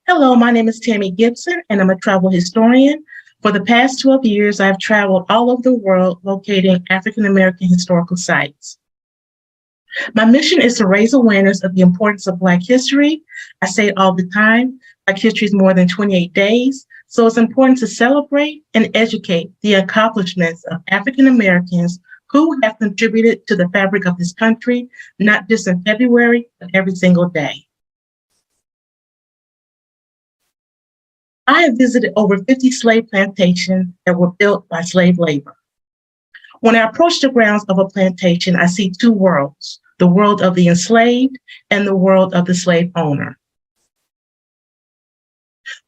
Hello, my name is Tammy Gibson, and I'm a travel historian. For the past 12 years, I've traveled all over the world locating African American historical sites. My mission is to raise awareness of the importance of Black history. I say it all the time, Black history is more than 28 days, so it's important to celebrate and educate the accomplishments of African Americans who have contributed to the fabric of this country, not just in February, but every single day. I have visited over 50 slave plantations that were built by slave labor. When I approach the grounds of a plantation, I see two worlds, the world of the enslaved and the world of the slave owner.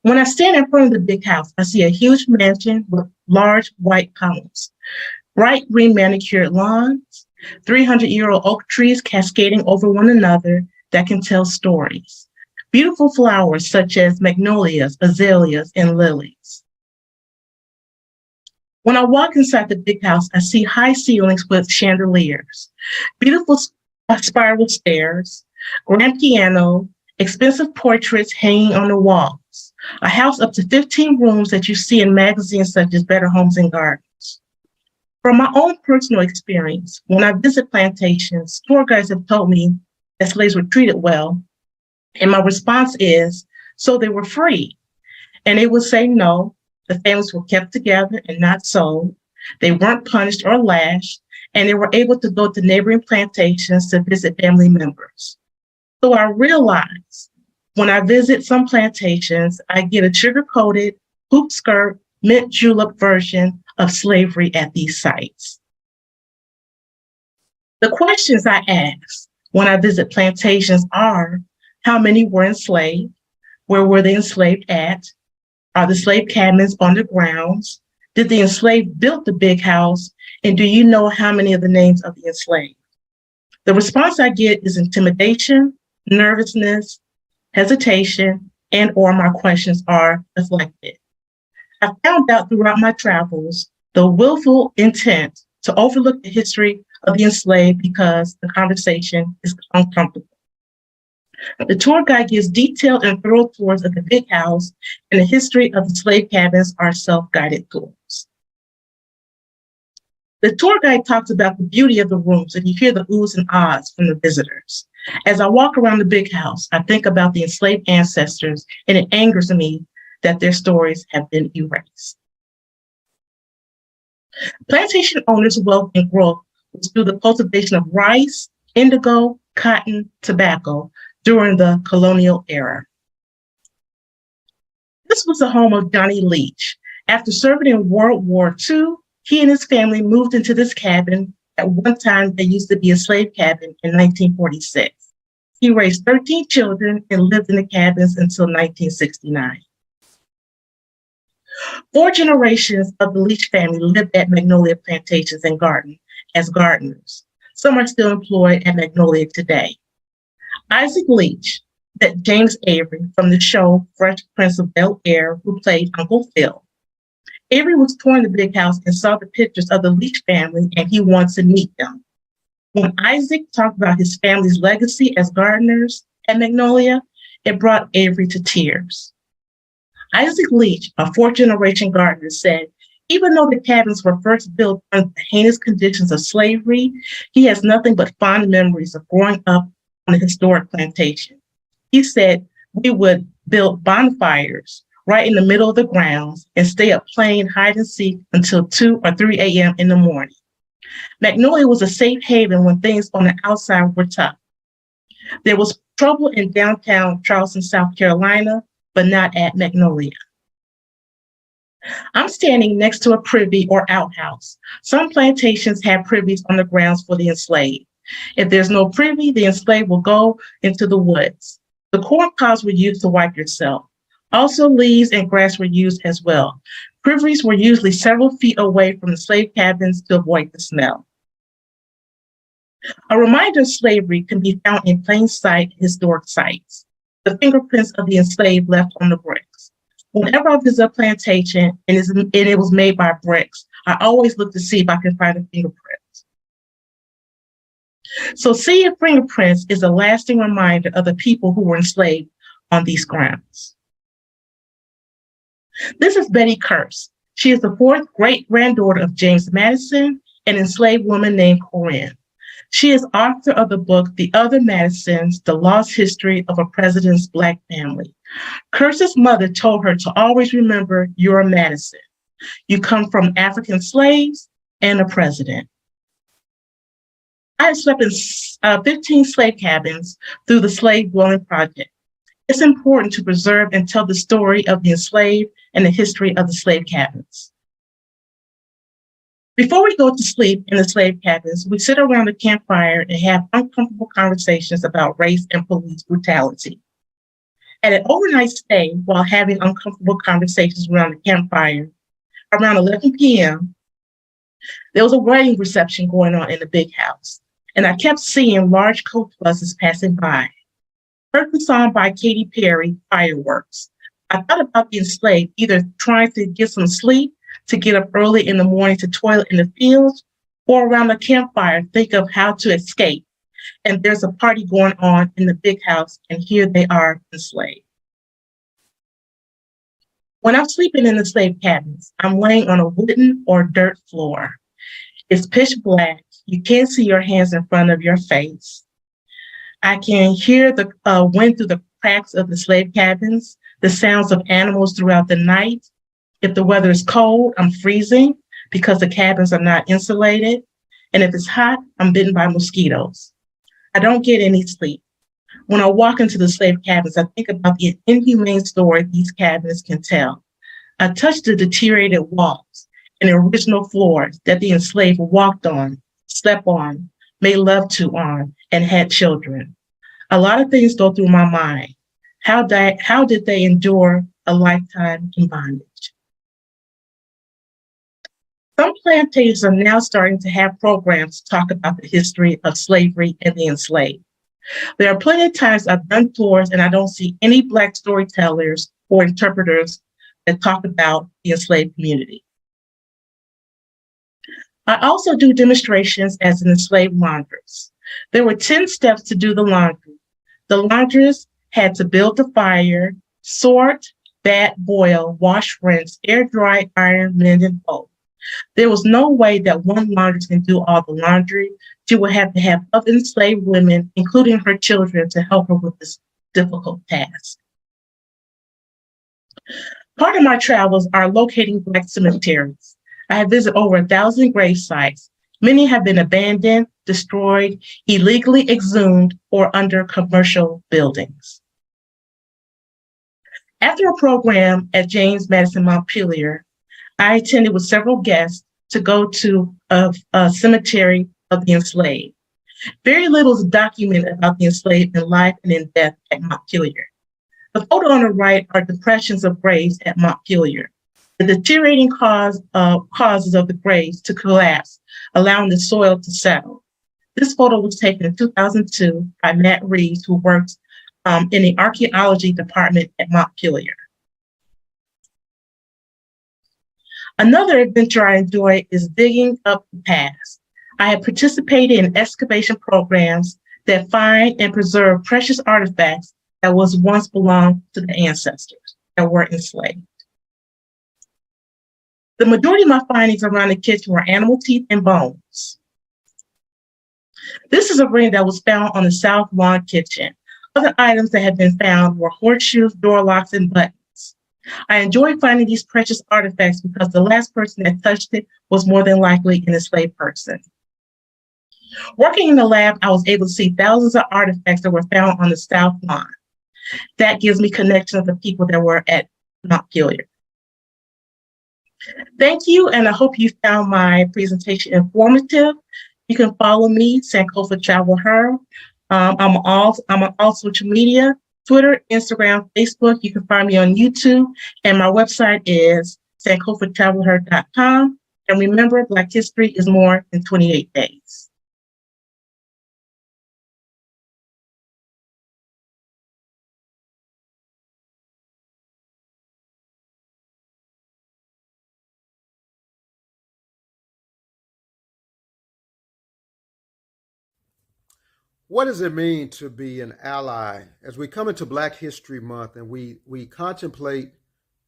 When I stand in front of the big house, I see a huge mansion with large white columns, bright green manicured lawns, 300-year-old oak trees cascading over one another that can tell stories. Beautiful flowers such as magnolias, azaleas, and lilies. When I walk inside the big house, I see high ceilings with chandeliers, beautiful spiral stairs, grand piano, expensive portraits hanging on the walls, a house up to 15 rooms that you see in magazines such as Better Homes and Gardens. From my own personal experience, when I visit plantations, tour guides have told me that slaves were treated well, and my response is, so they were free. And they would say no, the families were kept together and not sold. They weren't punished or lashed, and they were able to go to neighboring plantations to visit family members. So I realize when I visit some plantations, I get a sugar-coated, hoop skirt, mint julep version of slavery at these sites. The questions I ask when I visit plantations are, how many were enslaved? Where were they enslaved at? Are the slave cabins on the grounds? Did the enslaved build the big house? And do you know how many of the names of the enslaved? The response I get is intimidation, nervousness, hesitation, and or my questions are deflected. I found out throughout my travels the willful intent to overlook the history of the enslaved because the conversation is uncomfortable. The tour guide gives detailed and thorough tours of the big house, and the history of the slave cabins are self-guided tours. The tour guide talks about the beauty of the rooms, and you hear the oohs and ahs from the visitors. As I walk around the big house, I think about the enslaved ancestors, and it angers me that their stories have been erased. Plantation owners' wealth and growth was through the cultivation of rice, indigo, cotton, tobacco, during the colonial era. This was the home of Johnny Leach. After serving in World War II, he and his family moved into this cabin. At one time, there used to be a slave cabin in 1946. He raised 13 children and lived in the cabins until 1969. 4 generations of the Leach family lived at Magnolia Plantations and Garden as gardeners. Some are still employed at Magnolia today. Isaac Leach met James Avery from the show Fresh Prince of Bel-Air, who played Uncle Phil. Avery was touring the big house and saw the pictures of the Leach family, and he wanted to meet them. When Isaac talked about his family's legacy as gardeners at Magnolia, it brought Avery to tears. Isaac Leach, a 4th-generation gardener, said, even though the cabins were first built under the heinous conditions of slavery, he has nothing but fond memories of growing up on a historic plantation. He said we would build bonfires right in the middle of the grounds and stay up playing hide and seek until 2 or 3 a.m. in the morning. Magnolia was a safe haven when things on the outside were tough. There was trouble in downtown Charleston, South Carolina, but not at Magnolia. I'm standing next to a privy or outhouse. Some plantations have privies on the grounds for the enslaved. If there's no privy, the enslaved will go into the woods. The corn cobs were used to wipe yourself. Also, leaves and grass were used as well. Privies were usually several feet away from the slave cabins to avoid the smell. A reminder of slavery can be found in plain sight historic sites. The fingerprints of the enslaved left on the bricks. Whenever I visit a plantation and it was made by bricks, I always look to see if I can find a fingerprint. So seeing fingerprints is a lasting reminder of the people who were enslaved on these grounds. This is Betty Curse. She is the fourth great-granddaughter of James Madison, an enslaved woman named Corinne. She is author of the book, The Other Madisons, The Lost History of a President's Black Family. Curse's mother told her to always remember you're a Madison. You come from African slaves and a president. I have slept in 15 slave cabins through the Slave Dwelling Project. It's important to preserve and tell the story of the enslaved and the history of the slave cabins. Before we go to sleep in the slave cabins, we sit around the campfire and have uncomfortable conversations about race and police brutality. At an overnight stay, while having uncomfortable conversations around the campfire, around 11 p.m., there was a wedding reception going on in the big house, and I kept seeing large coach buses passing by. Heard the song by Katy Perry, Fireworks. I thought about the enslaved either trying to get some sleep, to get up early in the morning to toilet in the fields, or around the campfire, think of how to escape. And there's a party going on in the big house, and here they are enslaved. When I'm sleeping in the slave cabins, I'm laying on a wooden or dirt floor. It's pitch black. You can't see your hands in front of your face. I can hear the wind through the cracks of the slave cabins, the sounds of animals throughout the night. If the weather is cold, I'm freezing because the cabins are not insulated. And if it's hot, I'm bitten by mosquitoes. I don't get any sleep. When I walk into the slave cabins, I think about the inhumane story these cabins can tell. I touch the deteriorated walls and the original floors that the enslaved walked on, slept on, made love to on, and had children. A lot of things go through my mind. How did they endure a lifetime in bondage? Some plantations are now starting to have programs to talk about the history of slavery and the enslaved. There are plenty of times I've done tours and I don't see any Black storytellers or interpreters that talk about the enslaved community. I also do demonstrations as an enslaved laundress. There were 10 steps to do the laundry. The laundress had to build the fire, sort, bat, boil, wash, rinse, air dry, iron, mend, and fold. There was no way that one laundress can do all the laundry. She would have to have other enslaved women, including her children, to help her with this difficult task. Part of my travels are locating Black cemeteries. I have visited over 1,000 grave sites. Many have been abandoned, destroyed, illegally exhumed, or under commercial buildings. After a program at James Madison Montpelier, I attended with several guests to go to a cemetery of the enslaved. Very little is documented about the enslaved in life and in death at Montpelier. The photo on the right are depressions of graves at Montpelier. The deteriorating causes of the graves to collapse, allowing the soil to settle. This photo was taken in 2002 by Matt Reeves, who works in the archaeology department at Montpelier. Another adventure I enjoy is digging up the past. I have participated in excavation programs that find and preserve precious artifacts that was once belonged to the ancestors that were enslaved. The majority of my findings around the kitchen were animal teeth and bones. This is a ring that was found on the south lawn kitchen. Other items that have been found were horseshoes, door locks, and buttons. I enjoy finding these precious artifacts because the last person that touched it was more than likely an enslaved person. Working in the lab, I was able to see thousands of artifacts that were found on the south lawn. That gives me connection of the people that were at Montpelier. Thank you, and I hope you found my presentation informative. You can follow me, Sankofa Travel Her. I'm on all social media, Twitter, Instagram, Facebook. You can find me on YouTube, and my website is sankofatravelher.com. And remember, Black history is more than 28 days. What does it mean to be an ally as we come into Black History Month and we contemplate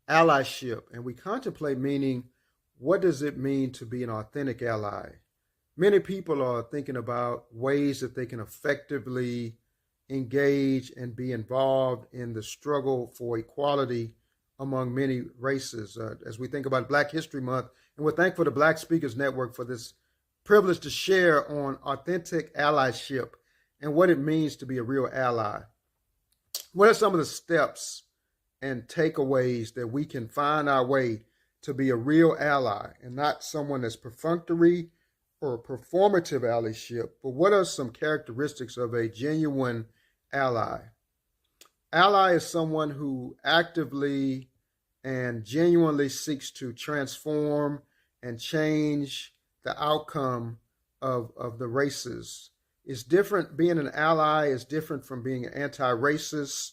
allyship and we contemplate meaning, what does it mean to be an authentic ally? Many people are thinking about ways that they can effectively engage and be involved in the struggle for equality among many races. As we think about Black History Month, and we're thankful to Black Speakers Network for this privilege to share on authentic allyship and what it means to be a real ally. What are some of the steps and takeaways that we can find our way to be a real ally and not someone that's perfunctory or performative allyship, but what are some characteristics of a genuine ally? Ally is someone who actively and genuinely seeks to transform and change the outcome of the races. It's different. Being an ally is different from being an anti-racist,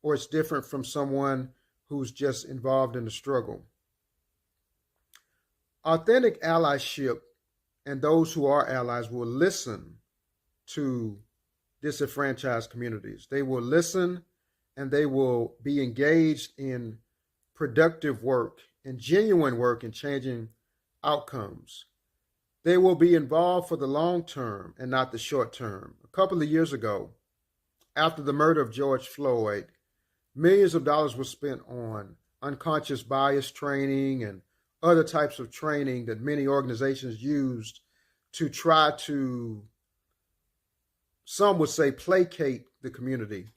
or it's different from someone who's just involved in the struggle. Authentic allyship and those who are allies will listen to disenfranchised communities. They will listen and they will be engaged in productive work and genuine work in changing outcomes. They will be involved for the long term and not the short term. A couple of years ago, after the murder of George Floyd, millions of dollars were spent on unconscious bias training and other types of training that many organizations used to try to, some would say, placate the community.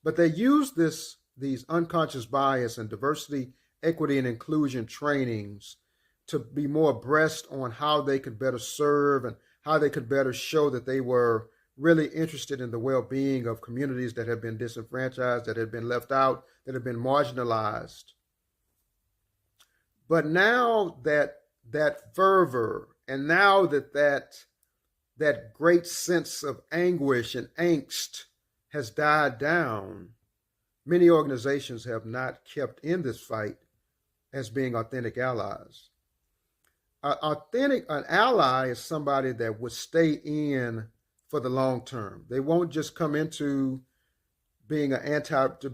But they used these unconscious bias and diversity, equity, and inclusion trainings to be more abreast on how they could better serve and how they could better show that they were really interested in the well-being of communities that have been disenfranchised, that have been left out, that have been marginalized. But now that fervor, and now that great sense of anguish and angst has died down, many organizations have not kept in this fight as being authentic allies. An ally is somebody that would stay in for the long term. They won't just come into being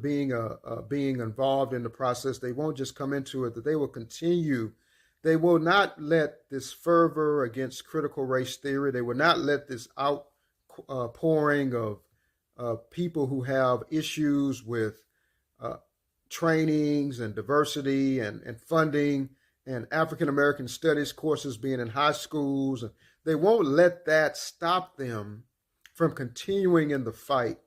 being involved in the process. They won't just come into it, that they will continue. They will not let this fervor against critical race theory, they will not let this outpouring of people who have issues with trainings and diversity and funding and African American studies courses being in high schools. They won't let that stop them from continuing in the fight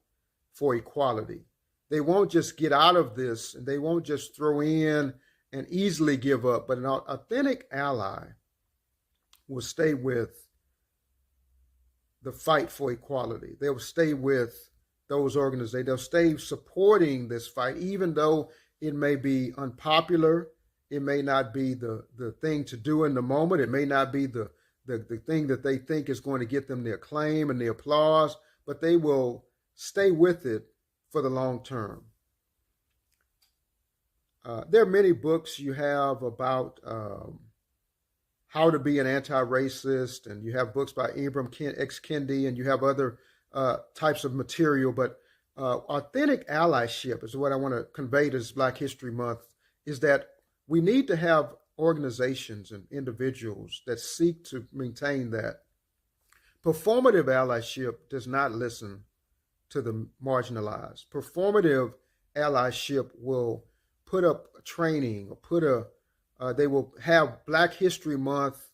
for equality. They won't just get out of this, and they won't just throw in and easily give up, but an authentic ally will stay with the fight for equality. They will stay with those organizations. They'll stay supporting this fight, even though it may be unpopular. It may not be the thing to do in the moment. It may not be the thing that they think is going to get them the acclaim and the applause, but they will stay with it for the long term. There are many books you have about how to be an anti-racist, and you have books by Ibram X. Kendi, and you have other types of material, but authentic allyship is what I want to convey to this Black History Month, is that we need to have organizations and individuals that seek to maintain that. Performative allyship does not listen to the marginalized. Performative allyship will put up training, or they will have Black History Month,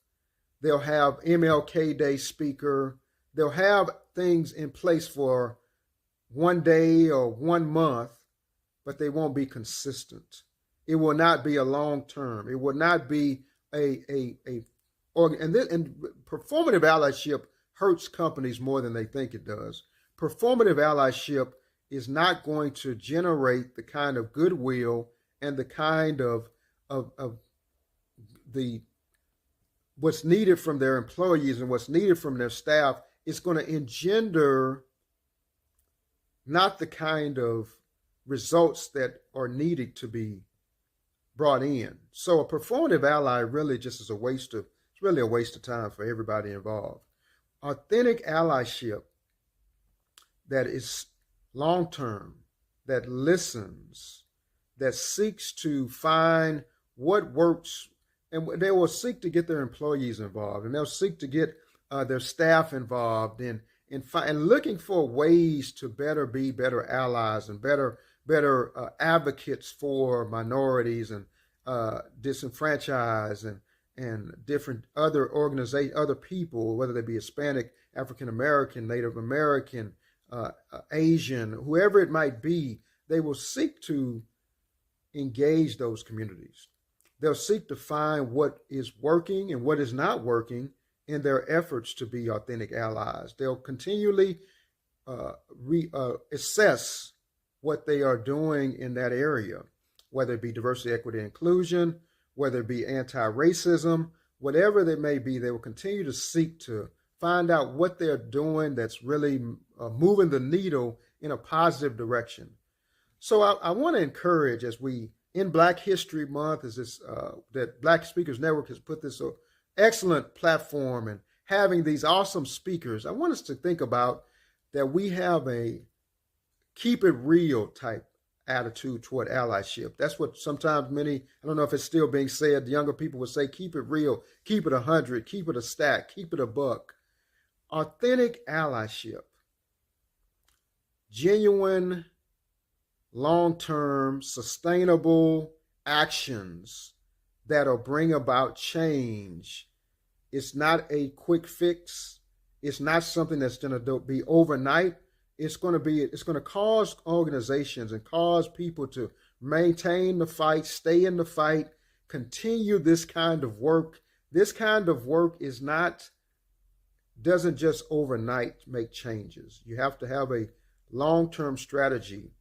they'll have MLK Day speaker, they'll have things in place for one day or 1 month, but they won't be consistent. It will not be a long term. It will not be and performative allyship hurts companies more than they think it does. Performative allyship is not going to generate the kind of goodwill and the kind of what's needed from their employees and what's needed from their staff. It's going to engender not the kind of results that are needed to be brought in. So a performative ally really just is a waste of time for everybody involved. Authentic allyship that is long-term, that listens, that seeks to find what works, and they will seek to get their employees involved, and they'll seek to get their staff involved in looking for ways to be better allies and better advocates for minorities and disenfranchised and different other organizations, other people, whether they be Hispanic, African American, Native American, Asian, whoever it might be. They will seek to engage those communities. They'll seek to find what is working and what is not working in their efforts to be authentic allies. They'll continually assess what they are doing in that area, whether it be diversity, equity, inclusion, whether it be anti-racism, whatever they may be. They will continue to seek to find out what they're doing that's really moving the needle in a positive direction. So I want to encourage, as we, in Black History Month, as this that Black Speakers Network has put this excellent platform and having these awesome speakers, I want us to think about that we have a keep it real type attitude toward allyship. That's what sometimes many, I don't know if it's still being said, the younger people would say, keep it real, keep it 100, keep it a stack, keep it a buck. Authentic allyship, genuine, long-term, sustainable actions that'll bring about change. It's not a quick fix. It's not something that's going to be overnight. It's going to cause organizations and cause people to maintain the fight, stay in the fight, continue this kind of work. This kind of work doesn't just overnight make changes. You have to have a long-term strategy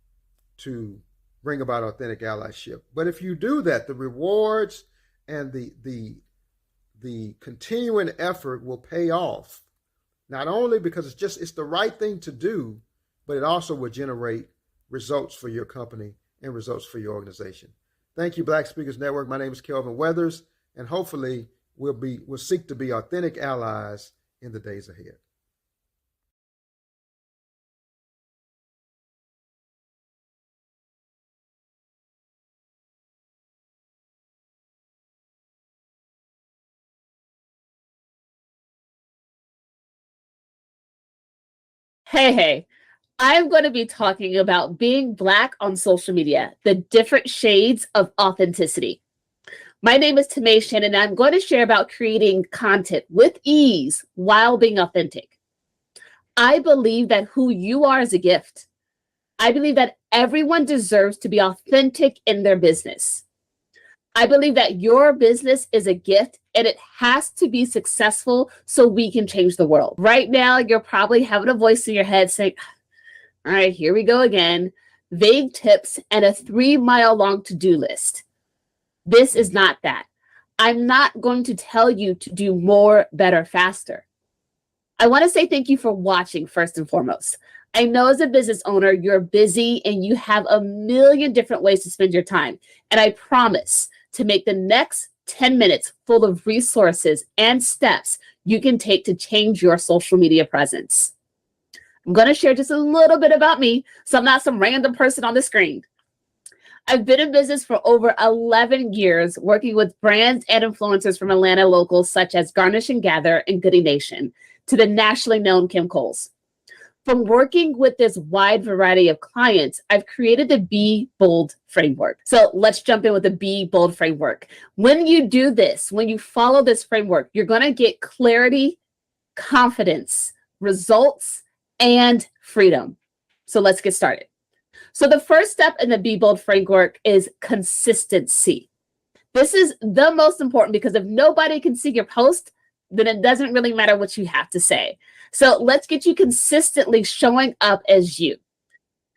to bring about authentic allyship. But if you do that, the rewards and the continuing effort will pay off, not only because it's the right thing to do, but it also will generate results for your company and results for your organization. Thank you, Black Speakers Network. My name is Kelvin Weathers, and hopefully we'll seek to be authentic allies in the days ahead. Hey, I'm going to be talking about being Black on social media, the different shades of authenticity. My name is Tammy, and I'm going to share about creating content with ease while being authentic. I believe that who you are is a gift. I believe that everyone deserves to be authentic in their business. I believe that your business is a gift and it has to be successful so we can change the world. Right now, you're probably having a voice in your head saying, all right, here we go again. Vague tips and a 3-mile long to-do list. This is not that. I'm not going to tell you to do more, better, faster. I want to say thank you for watching first and foremost. I know as a business owner, you're busy and you have a million different ways to spend your time. And I promise to make the next 10 minutes full of resources and steps you can take to change your social media presence. I'm going to share just a little bit about me, so I'm not some random person on the screen. I've been in business for over 11 years, working with brands and influencers from Atlanta locals such as Garnish and Gather and Goody Nation to the nationally known Kim Coles. From working with this wide variety of clients, I've created the Be Bold framework. So let's jump in with the Be Bold framework. When you do this, when you follow this framework, you're going to get clarity, confidence, results, and freedom. So let's get started. So the first step in the Be Bold framework is consistency. This is the most important because if nobody can see your post, then it doesn't really matter what you have to say. So let's get you consistently showing up as you.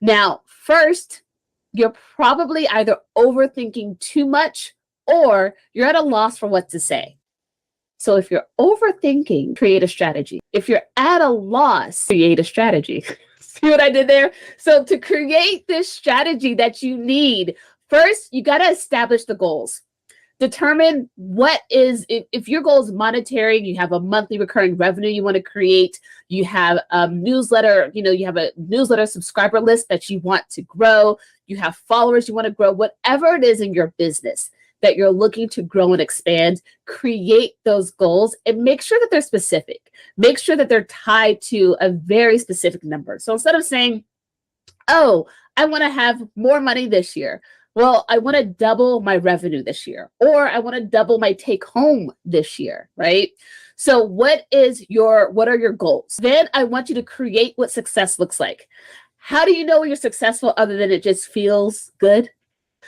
Now, first, you're probably either overthinking too much or you're at a loss for what to say. So if you're overthinking, create a strategy. If you're at a loss, create a strategy. See what I did there? So to create this strategy that you need, first, you got to establish the goals. Determine what is, if your goal is monetary, you have a monthly recurring revenue you want to create, you have a newsletter, you have a newsletter subscriber list that you want to grow, you have followers you want to grow, whatever it is in your business that you're looking to grow and expand, create those goals and make sure that they're specific. Make sure that they're tied to a very specific number. So instead of saying, oh, I want to have more money this year. Well, I want to double my revenue this year, or I want to double my take home this year, right? So what are your goals? Then I want you to create what success looks like. How do you know when you're successful other than it just feels good?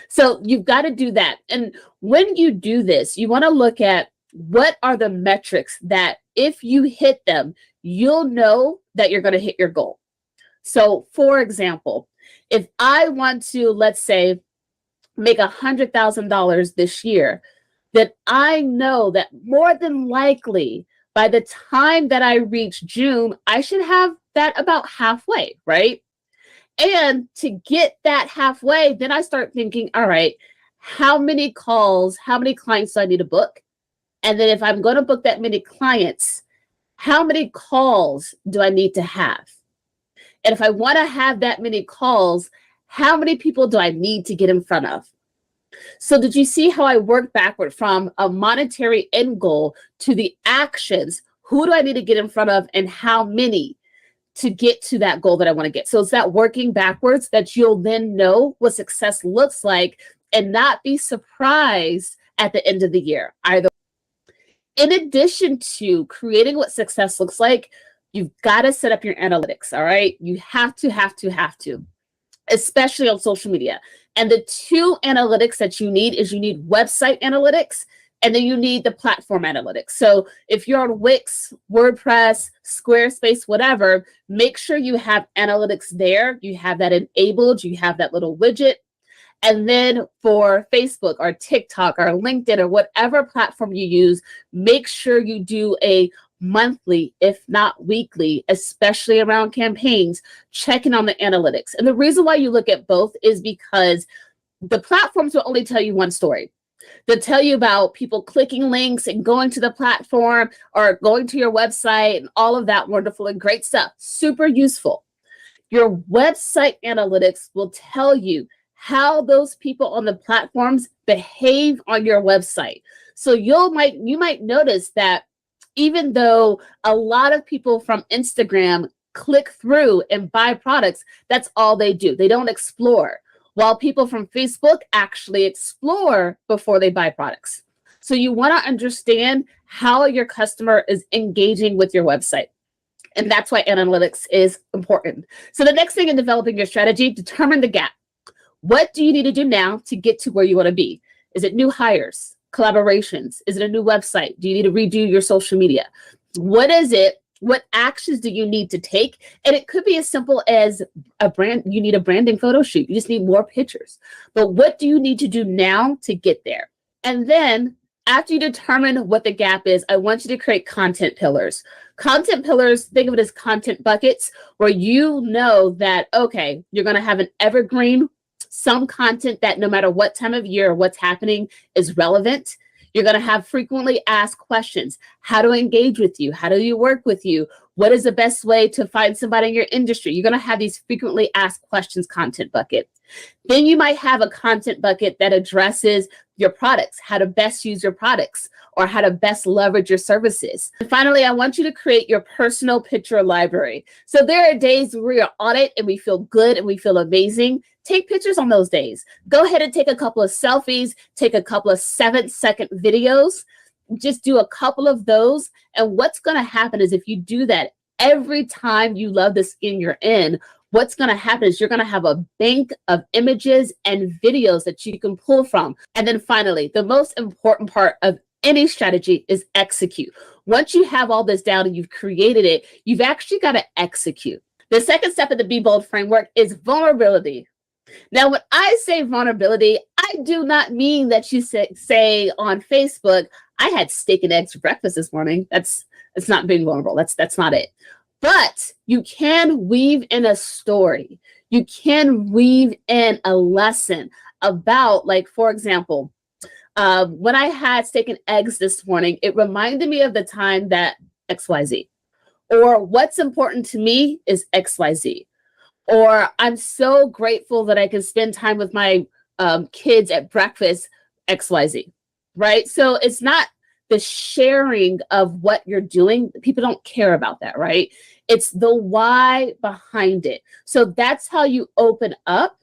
So you've got to do that. And when you do this, you want to look at what are the metrics that if you hit them, you'll know that you're going to hit your goal. So for example, if I want to, let's say, make $100,000 this year, then I know that more than likely by the time that I reach June, I should have that about halfway, right? And to get that halfway, then I start thinking, all right, how many clients do I need to book? And then if I'm going to book that many clients, how many calls do I need to have? And if I want to have that many calls, how many people do I need to get in front of? So did you see how I worked backward from a monetary end goal to the actions? Who do I need to get in front of and how many to get to that goal that I want to get? So it's that working backwards that you'll then know what success looks like and not be surprised at the end of the year either. In addition to creating what success looks like, you've got to set up your analytics, all right? You have to, especially on social media. And the two analytics that you need is you need website analytics and then you need the platform analytics. So if you're on Wix, WordPress, Squarespace, whatever, make sure you have analytics there. You have that enabled, you have that little widget. And then for Facebook or TikTok or LinkedIn or whatever platform you use, make sure you do a monthly, if not weekly, especially around campaigns, checking on the analytics. And the reason why you look at both is because the platforms will only tell you one story. They'll tell you about people clicking links and going to the platform or going to your website and all of that wonderful and great stuff. Super useful. Your website analytics will tell you how those people on the platforms behave on your website. So you might notice that even though a lot of people from Instagram click through and buy products, that's all they do. They don't explore. While people from Facebook actually explore before they buy products. So you want to understand how your customer is engaging with your website. And that's why analytics is important. So the next thing in developing your strategy, determine the gap. What do you need to do now to get to where you want to be? Is it new hires? Collaborations? Is it a new website? Do you need to redo your social media? What is it? What actions do you need to take? And it could be as simple as you need a branding photo shoot. You just need more pictures. But what do you need to do now to get there? And then after you determine what the gap is, I want you to create content pillars. Content pillars, think of it as content buckets where you know that, okay, you're going to have an evergreen, some content that no matter what time of year or what's happening is relevant. You're going to have frequently asked questions. How to engage with you? How do you work with you? What is the best way to find somebody in your industry? You're going to have these frequently asked questions content bucket. Then you might have a content bucket that addresses your products, how to best use your products, or how to best leverage your services. And finally, I want you to create your personal picture library. So there are days where we're on it and we feel good and we feel amazing. Take pictures on those days. Go ahead and take a couple of selfies, take a couple of 7-second videos. Just do a couple of those. And what's going to happen is if you do that every time you love the skin you're in, what's going to happen is you're going to have a bank of images and videos that you can pull from. And then finally, the most important part of any strategy is execute. Once you have all this down and you've created it, you've actually got to execute. The second step of the Be Bold framework is vulnerability. Now, when I say vulnerability, I do not mean that you say on Facebook, I had steak and eggs for breakfast this morning. It's not being vulnerable. That's not it. But you can weave in a story. You can weave in a lesson about, like, for example, When I had steak and eggs this morning, it reminded me of the time that XYZ, or what's important to me is XYZ, or I'm so grateful that I can spend time with my kids at breakfast, XYZ, right? So it's not the sharing of what you're doing. People don't care about that, right? It's the why behind it. So that's how you open up.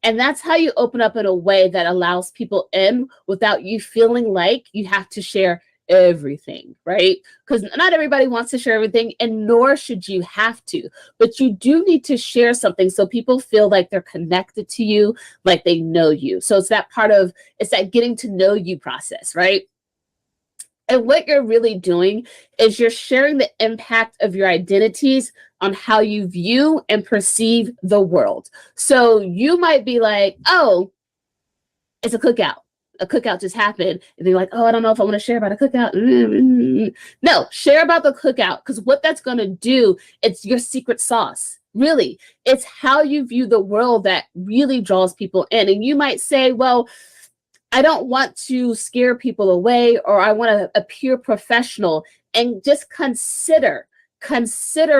And that's how you open up in a way that allows people in without you feeling like you have to share everything, right? Because not everybody wants to share everything, and nor should you have to. But you do need to share something so people feel like they're connected to you, like they know you. So it's that getting to know you process, right? And what you're really doing is you're sharing the impact of your identities on how you view and perceive the world. So you might be like, oh, it's a cookout. A cookout just happened. And they're like, oh, I don't know if I want to share about a cookout. No, share about the cookout, because what that's going to do, it's your secret sauce. Really, it's how you view the world that really draws people in. And you might say, well, I don't want to scare people away, or I want to appear professional. And just consider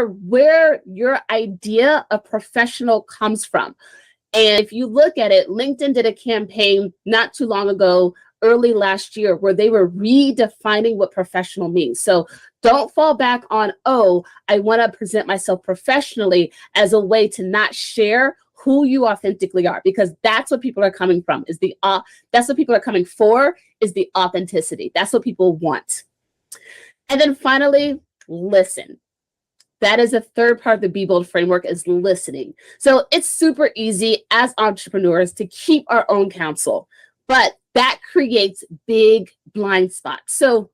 where your idea of professional comes from. And if you look at it, LinkedIn did a campaign not too long ago, early last year, where they were redefining what professional means. So don't fall back on, oh, I want to present myself professionally, as a way to not share who you authentically are, because that's what people are coming from, that's what people are coming for, is the authenticity. That's what people want. And then finally, listen. That is a third part of the Be Bold framework, is listening. So it's super easy as entrepreneurs to keep our own counsel, but that creates big blind spots. So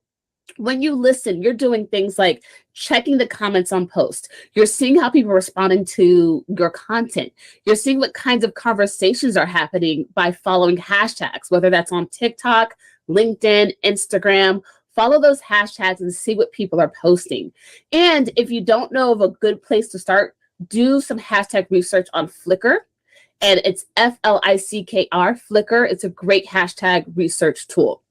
when you listen, you're doing things like checking the comments on posts. You're seeing how people are responding to your content. You're seeing what kinds of conversations are happening by following hashtags, whether that's on TikTok, LinkedIn, Instagram. Follow those hashtags and see what people are posting. And if you don't know of a good place to start, do some hashtag research on Flickr. And it's FLICKR, Flickr. It's a great hashtag research tool.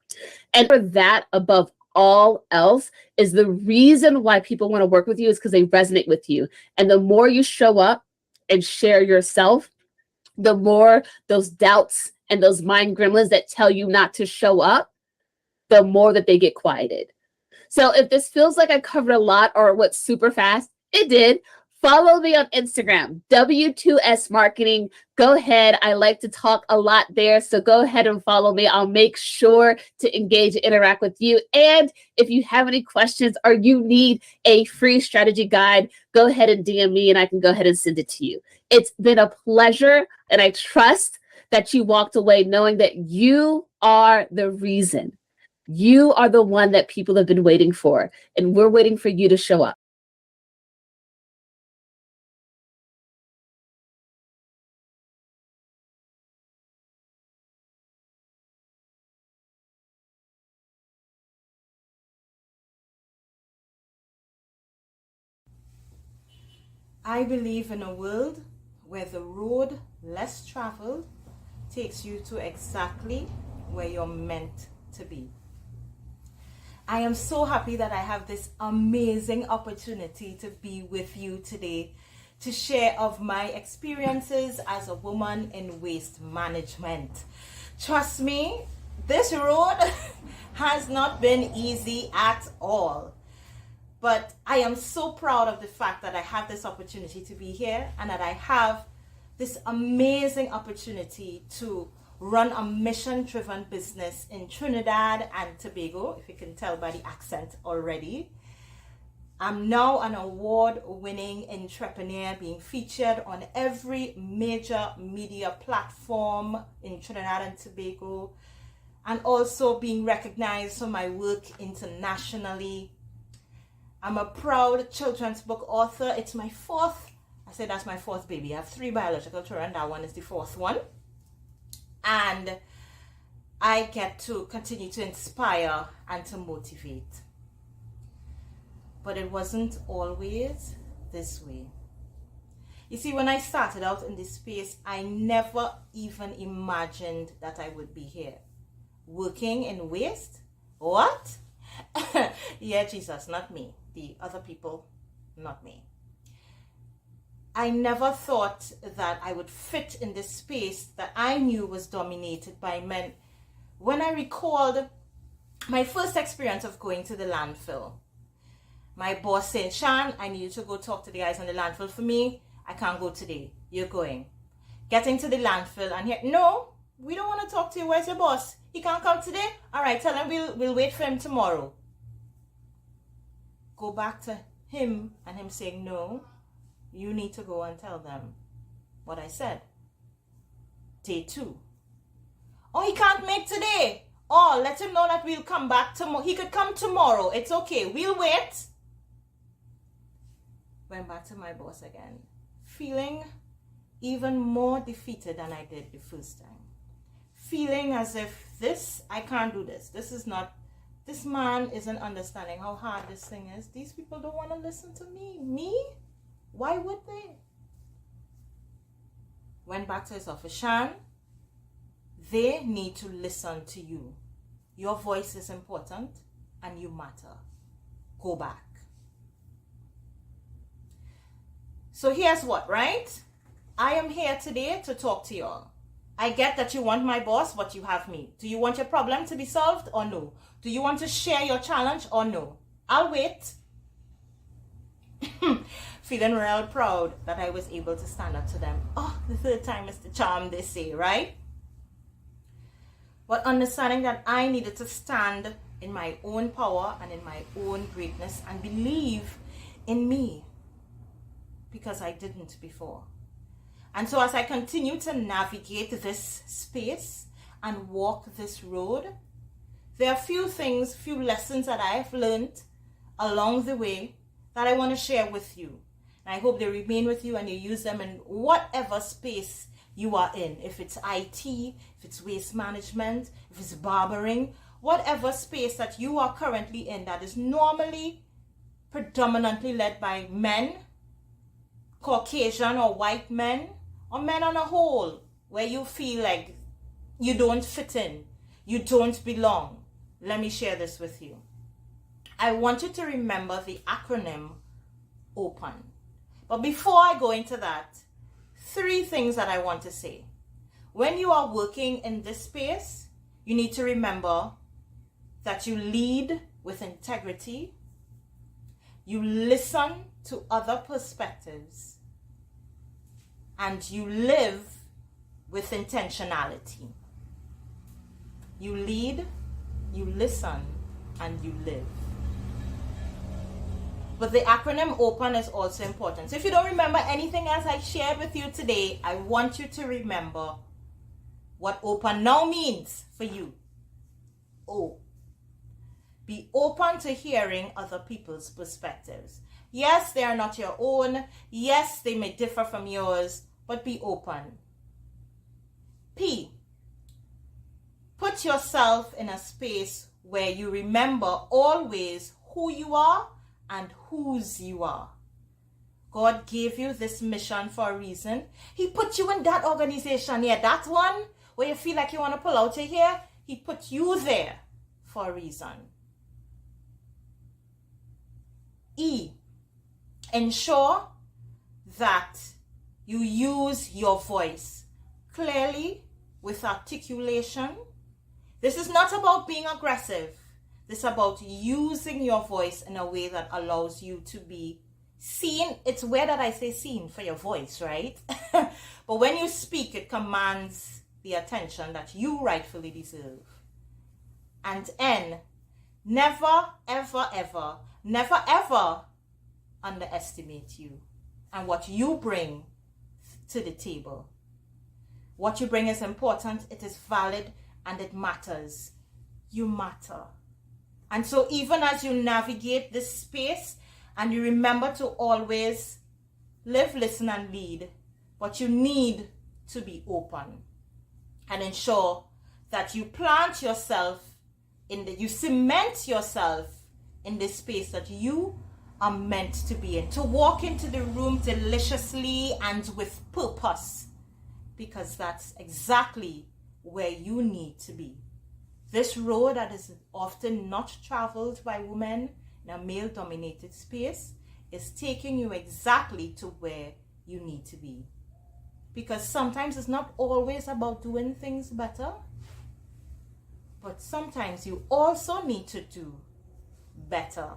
And for that, above all else, is the reason why people want to work with you, is because they resonate with you. And the more you show up and share yourself, the more those doubts and those mind gremlins that tell you not to show up, the more that they get quieted. So if this feels like I covered a lot or what's super fast, it did. Follow me on Instagram, W2S Marketing. Go ahead. I like to talk a lot there. So go ahead and follow me. I'll make sure to engage and interact with you. And if you have any questions or you need a free strategy guide, go ahead and DM me and I can go ahead and send it to you. It's been a pleasure. And I trust that you walked away knowing that you are the reason. You are the one that people have been waiting for, and we're waiting for you to show up. I believe in a world where the road less traveled takes you to exactly where you're meant to be. I am so happy that I have this amazing opportunity to be with you today to share of my experiences as a woman in waste management. Trust me, this road has not been easy at all. But I am so proud of the fact that I have this opportunity to be here and that I have this amazing opportunity to run a mission-driven business in Trinidad and Tobago, if you can tell by the accent already. I'm now an award-winning entrepreneur being featured on every major media platform in Trinidad and Tobago, and also being recognized for my work internationally. I'm a proud children's book author. It's my fourth, I say that's my fourth baby. I have 3 biological children, that one is the 4th one. And I get to continue to inspire and to motivate. But it wasn't always this way. You see, when I started out in this space, I never even imagined that I would be here. working in waste? What? Yeah, Jesus, not me. The other people, not me. I never thought that I would fit in this space that I knew was dominated by men. When I recalled my first experience of going to the landfill, my boss saying, Shan, I need you to go talk to the guys on the landfill for me. I can't go today. You're going. Getting to the landfill and here, no, we don't want to talk to you. Where's your boss? He can't come today? All right, tell him we'll wait for him tomorrow. Go back to him and him saying, no, you need to go and tell them what I said. Day 2. Oh, he can't make today. Oh, let him know that we'll come back tomorrow. He could come tomorrow. It's okay. We'll wait. Went back to my boss again, feeling even more defeated than I did the first time. Feeling as if I can't do this. This man isn't understanding how hard this thing is. These people don't want to listen to me. Me? Why would they? Went back to his office. Shan, they need to listen to you. Your voice is important and you matter. Go back. So here's what, right? I am here today to talk to y'all. I get that you want my boss, but you have me. Do you want your problem to be solved or no? Do you want to share your challenge or no? I'll wait. Feeling real proud that I was able to stand up to them. Oh, the third time is the charm, they say, right? But understanding that I needed to stand in my own power and in my own greatness and believe in me, because I didn't before. And so as I continue to navigate this space and walk this road, there are few lessons that I've learned along the way that I want to share with you. And I hope they remain with you and you use them in whatever space you are in. If it's IT, if it's waste management, if it's barbering, whatever space that you are currently in that is normally predominantly led by men, Caucasian or white men, or men on a whole, where you feel like you don't fit in, you don't belong. Let me share this with you. I want you to remember the acronym OPEN. But before I go into that, 3 things that I want to say. When you are working in this space, you need to remember that you lead with integrity, you listen to other perspectives, and you live with intentionality. You lead, you listen, and you live. But the acronym OPEN is also important. So if you don't remember anything else I shared with you today, I want you to remember what OPEN now means for you. O. Be open to hearing other people's perspectives. Yes, they are not your own. Yes, they may differ from yours, but be open. P. Put yourself in a space where you remember always who you are and whose you are. God gave you this mission for a reason. He put you in that organization, that one where you feel like you want to pull out your hair. He put you there for a reason. E. Ensure that you use your voice clearly with articulation. This is not about being aggressive. This is about using your voice in a way that allows you to be seen. It's weird that I say seen for your voice, right? But when you speak, it commands the attention that you rightfully deserve. And N, never, ever, ever, never, ever underestimate you and what you bring to the table. What you bring is important, it is valid, and it matters. You matter. And so even as you navigate this space and you remember to always live, listen, and lead, but you need to be open and ensure that you plant yourself you cement yourself in this space that you are meant to be in, to walk into the room deliciously and with purpose, because that's exactly where you need to be. This road that is often not traveled by women in a male-dominated space is taking you exactly to where you need to be. Because sometimes it's not always about doing things better, but sometimes you also need to do better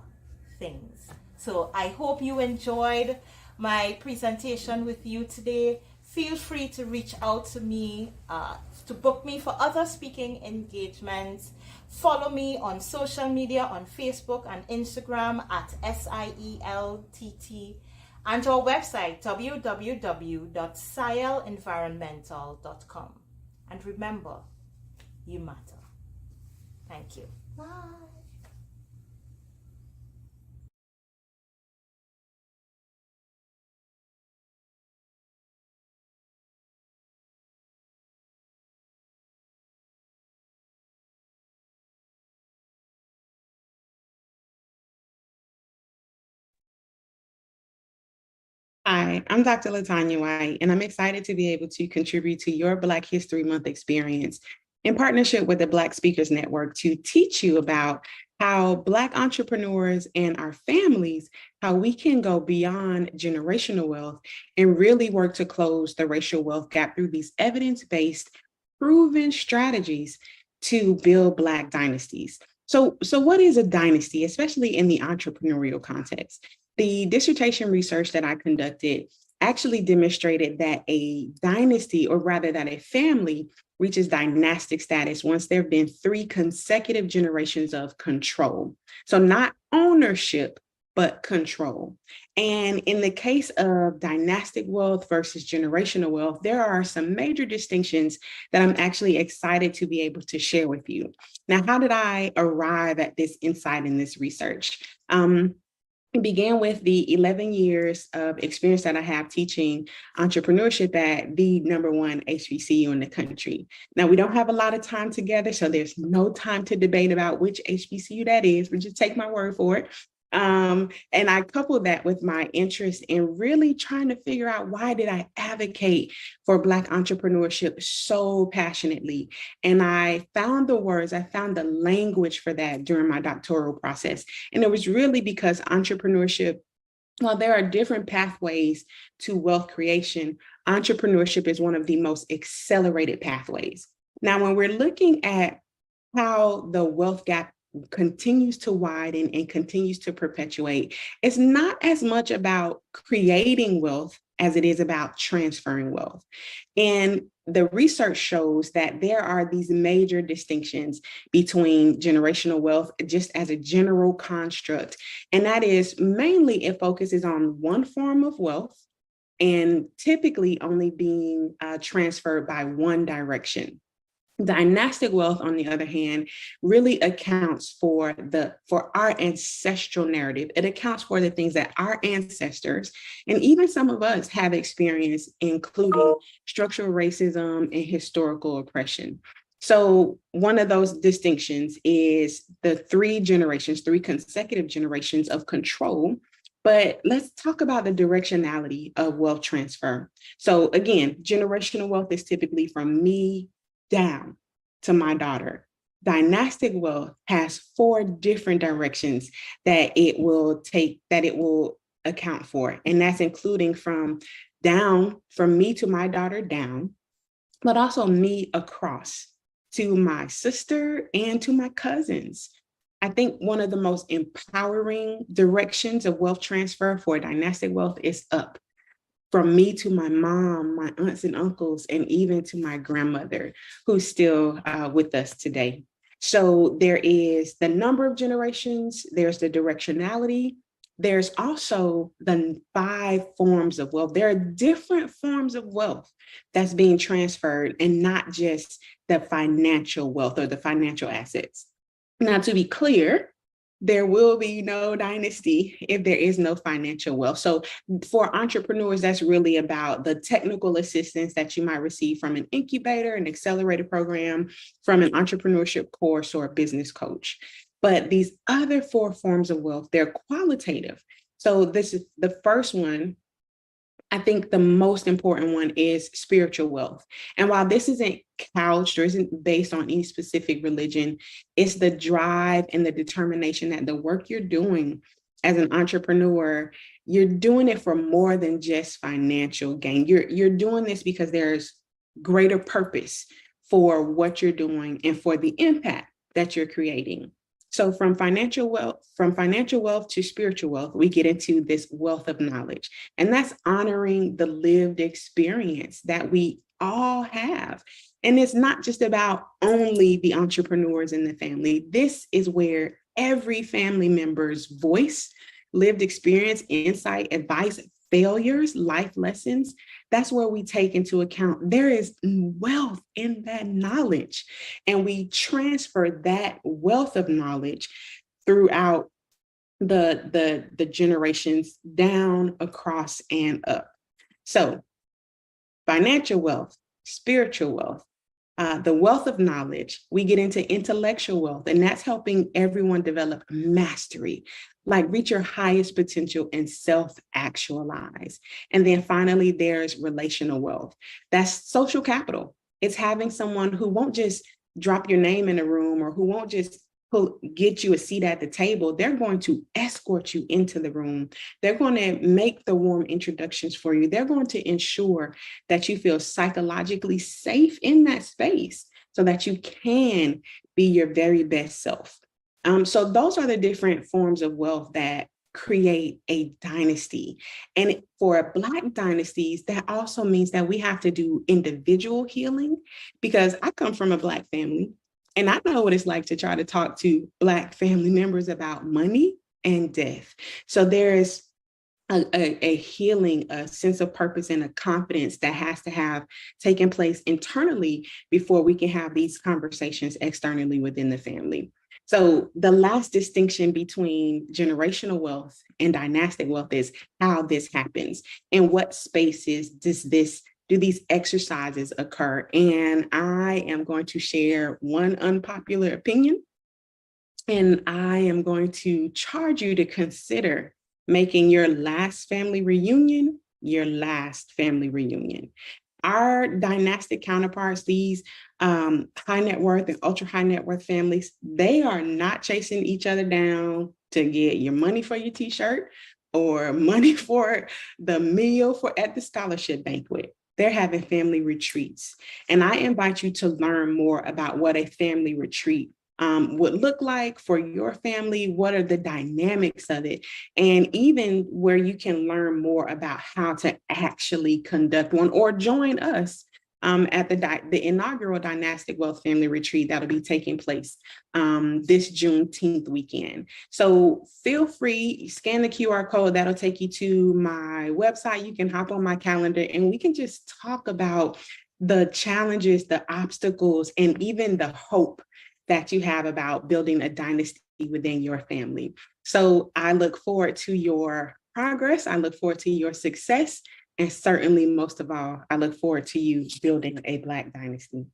things. So I hope you enjoyed my presentation with you today. Feel free to reach out to me to book me for other speaking engagements. Follow me on social media on Facebook and Instagram at SIELTT, and our website www.sielenvironmental.com. And remember, you matter. Thank you. Bye. Hi, I'm Dr. LaTanya White, and I'm excited to be able to contribute to your Black History Month experience in partnership with the Black Speakers Network to teach you about how Black entrepreneurs and our families, how we can go beyond generational wealth and really work to close the racial wealth gap through these evidence-based, proven strategies to build Black dynasties. So what is a dynasty, especially in the entrepreneurial context? The dissertation research that I conducted actually demonstrated that a dynasty, or rather that a family, reaches dynastic status once there have been 3 consecutive generations of control. So not ownership, but control. And in the case of dynastic wealth versus generational wealth, there are some major distinctions that I'm actually excited to be able to share with you. Now, how did I arrive at this insight in this research? It began with the 11 years of experience that I have teaching entrepreneurship at the #1 HBCU in the country. Now, we don't have a lot of time together, so there's no time to debate about which HBCU that is, but just take my word for it. And I coupled that with my interest in really trying to figure out, why did I advocate for Black entrepreneurship so passionately? And I found the words, I found the language for that during my doctoral process. And it was really because entrepreneurship, while there are different pathways to wealth creation, entrepreneurship is one of the most accelerated pathways. Now, when we're looking at how the wealth gap continues to widen and continues to perpetuate, it's not as much about creating wealth as it is about transferring wealth. And the research shows that there are these major distinctions between generational wealth, just as a general construct. And that is, mainly it focuses on one form of wealth and typically only being transferred by one direction. Dynastic wealth, on the other hand, really accounts for our ancestral narrative. It accounts for the things that our ancestors and even some of us have experienced, including structural racism and historical oppression. So one of those distinctions is the 3 consecutive generations of control. But let's talk about the directionality of wealth transfer. So again, generational wealth is typically from me down to my daughter. Dynastic wealth has 4 different directions that it will account for. And that's including from me to my daughter down, but also me across to my sister and to my cousins. I think one of the most empowering directions of wealth transfer for dynastic wealth is up. From me to my mom, my aunts and uncles, and even to my grandmother, who's still with us today. So there is the number of generations, there's the directionality, there's also the 5 forms of wealth. There are different forms of wealth that's being transferred, and not just the financial wealth or the financial assets. Now, to be clear, there will be no dynasty if there is no financial wealth. So for entrepreneurs, that's really about the technical assistance that you might receive from an incubator, an accelerator program, from an entrepreneurship course, or a business coach. But these other 4 forms of wealth, they're qualitative. So this is the first one, I think the most important one is spiritual wealth. And while this isn't couched or isn't based on any specific religion, it's the drive and the determination that the work you're doing as an entrepreneur, you're doing it for more than just financial gain. You're doing this because there's greater purpose for what you're doing and for the impact that you're creating. So from financial wealth to spiritual wealth, we get into this wealth of knowledge. And that's honoring the lived experience that we all have. And it's not just about only the entrepreneurs in the family. This is where every family member's voice, lived experience, insight, advice, failures, life lessons, that's where we take into account there is wealth in that knowledge. And we transfer that wealth of knowledge throughout the generations down, across, and up. So financial wealth, spiritual wealth, the wealth of knowledge, we get into intellectual wealth, and that's helping everyone develop mastery, like reach your highest potential and self-actualize. And then finally, there's relational wealth. That's social capital. It's having someone who won't just drop your name in a room or who won't just get you a seat at the table. They're going to escort you into the room. They're going to make the warm introductions for you. They're going to ensure that you feel psychologically safe in that space so that you can be your very best self. So those are the different forms of wealth that create a dynasty. And for Black dynasties, that also means that we have to do individual healing, because I come from a Black family. And I know what it's like to try to talk to Black family members about money and death. So there's a healing, a sense of purpose, and a confidence that has to have taken place internally before we can have these conversations externally within the family. So the last distinction between generational wealth and dynastic wealth is how this happens. In what spaces do these exercises occur? And I am going to share one unpopular opinion, and I am going to charge you to consider making your last family reunion your last family reunion. Our dynastic counterparts, these high net worth and ultra high net worth families, they are not chasing each other down to get your money for your t-shirt or money for the meal at the scholarship banquet. They're having family retreats. And I invite you to learn more about what a family retreat would look like for your family. What are the dynamics of it? And even where you can learn more about how to actually conduct one, or join us at the inaugural Dynastic Wealth Family Retreat that'll be taking place this Juneteenth weekend. So feel free, scan the QR code, that'll take you to my website. You can hop on my calendar and we can just talk about the challenges, the obstacles, and even the hope that you have about building a dynasty within your family. So I look forward to your progress. I look forward to your success. And certainly, most of all, I look forward to you building a Black dynasty.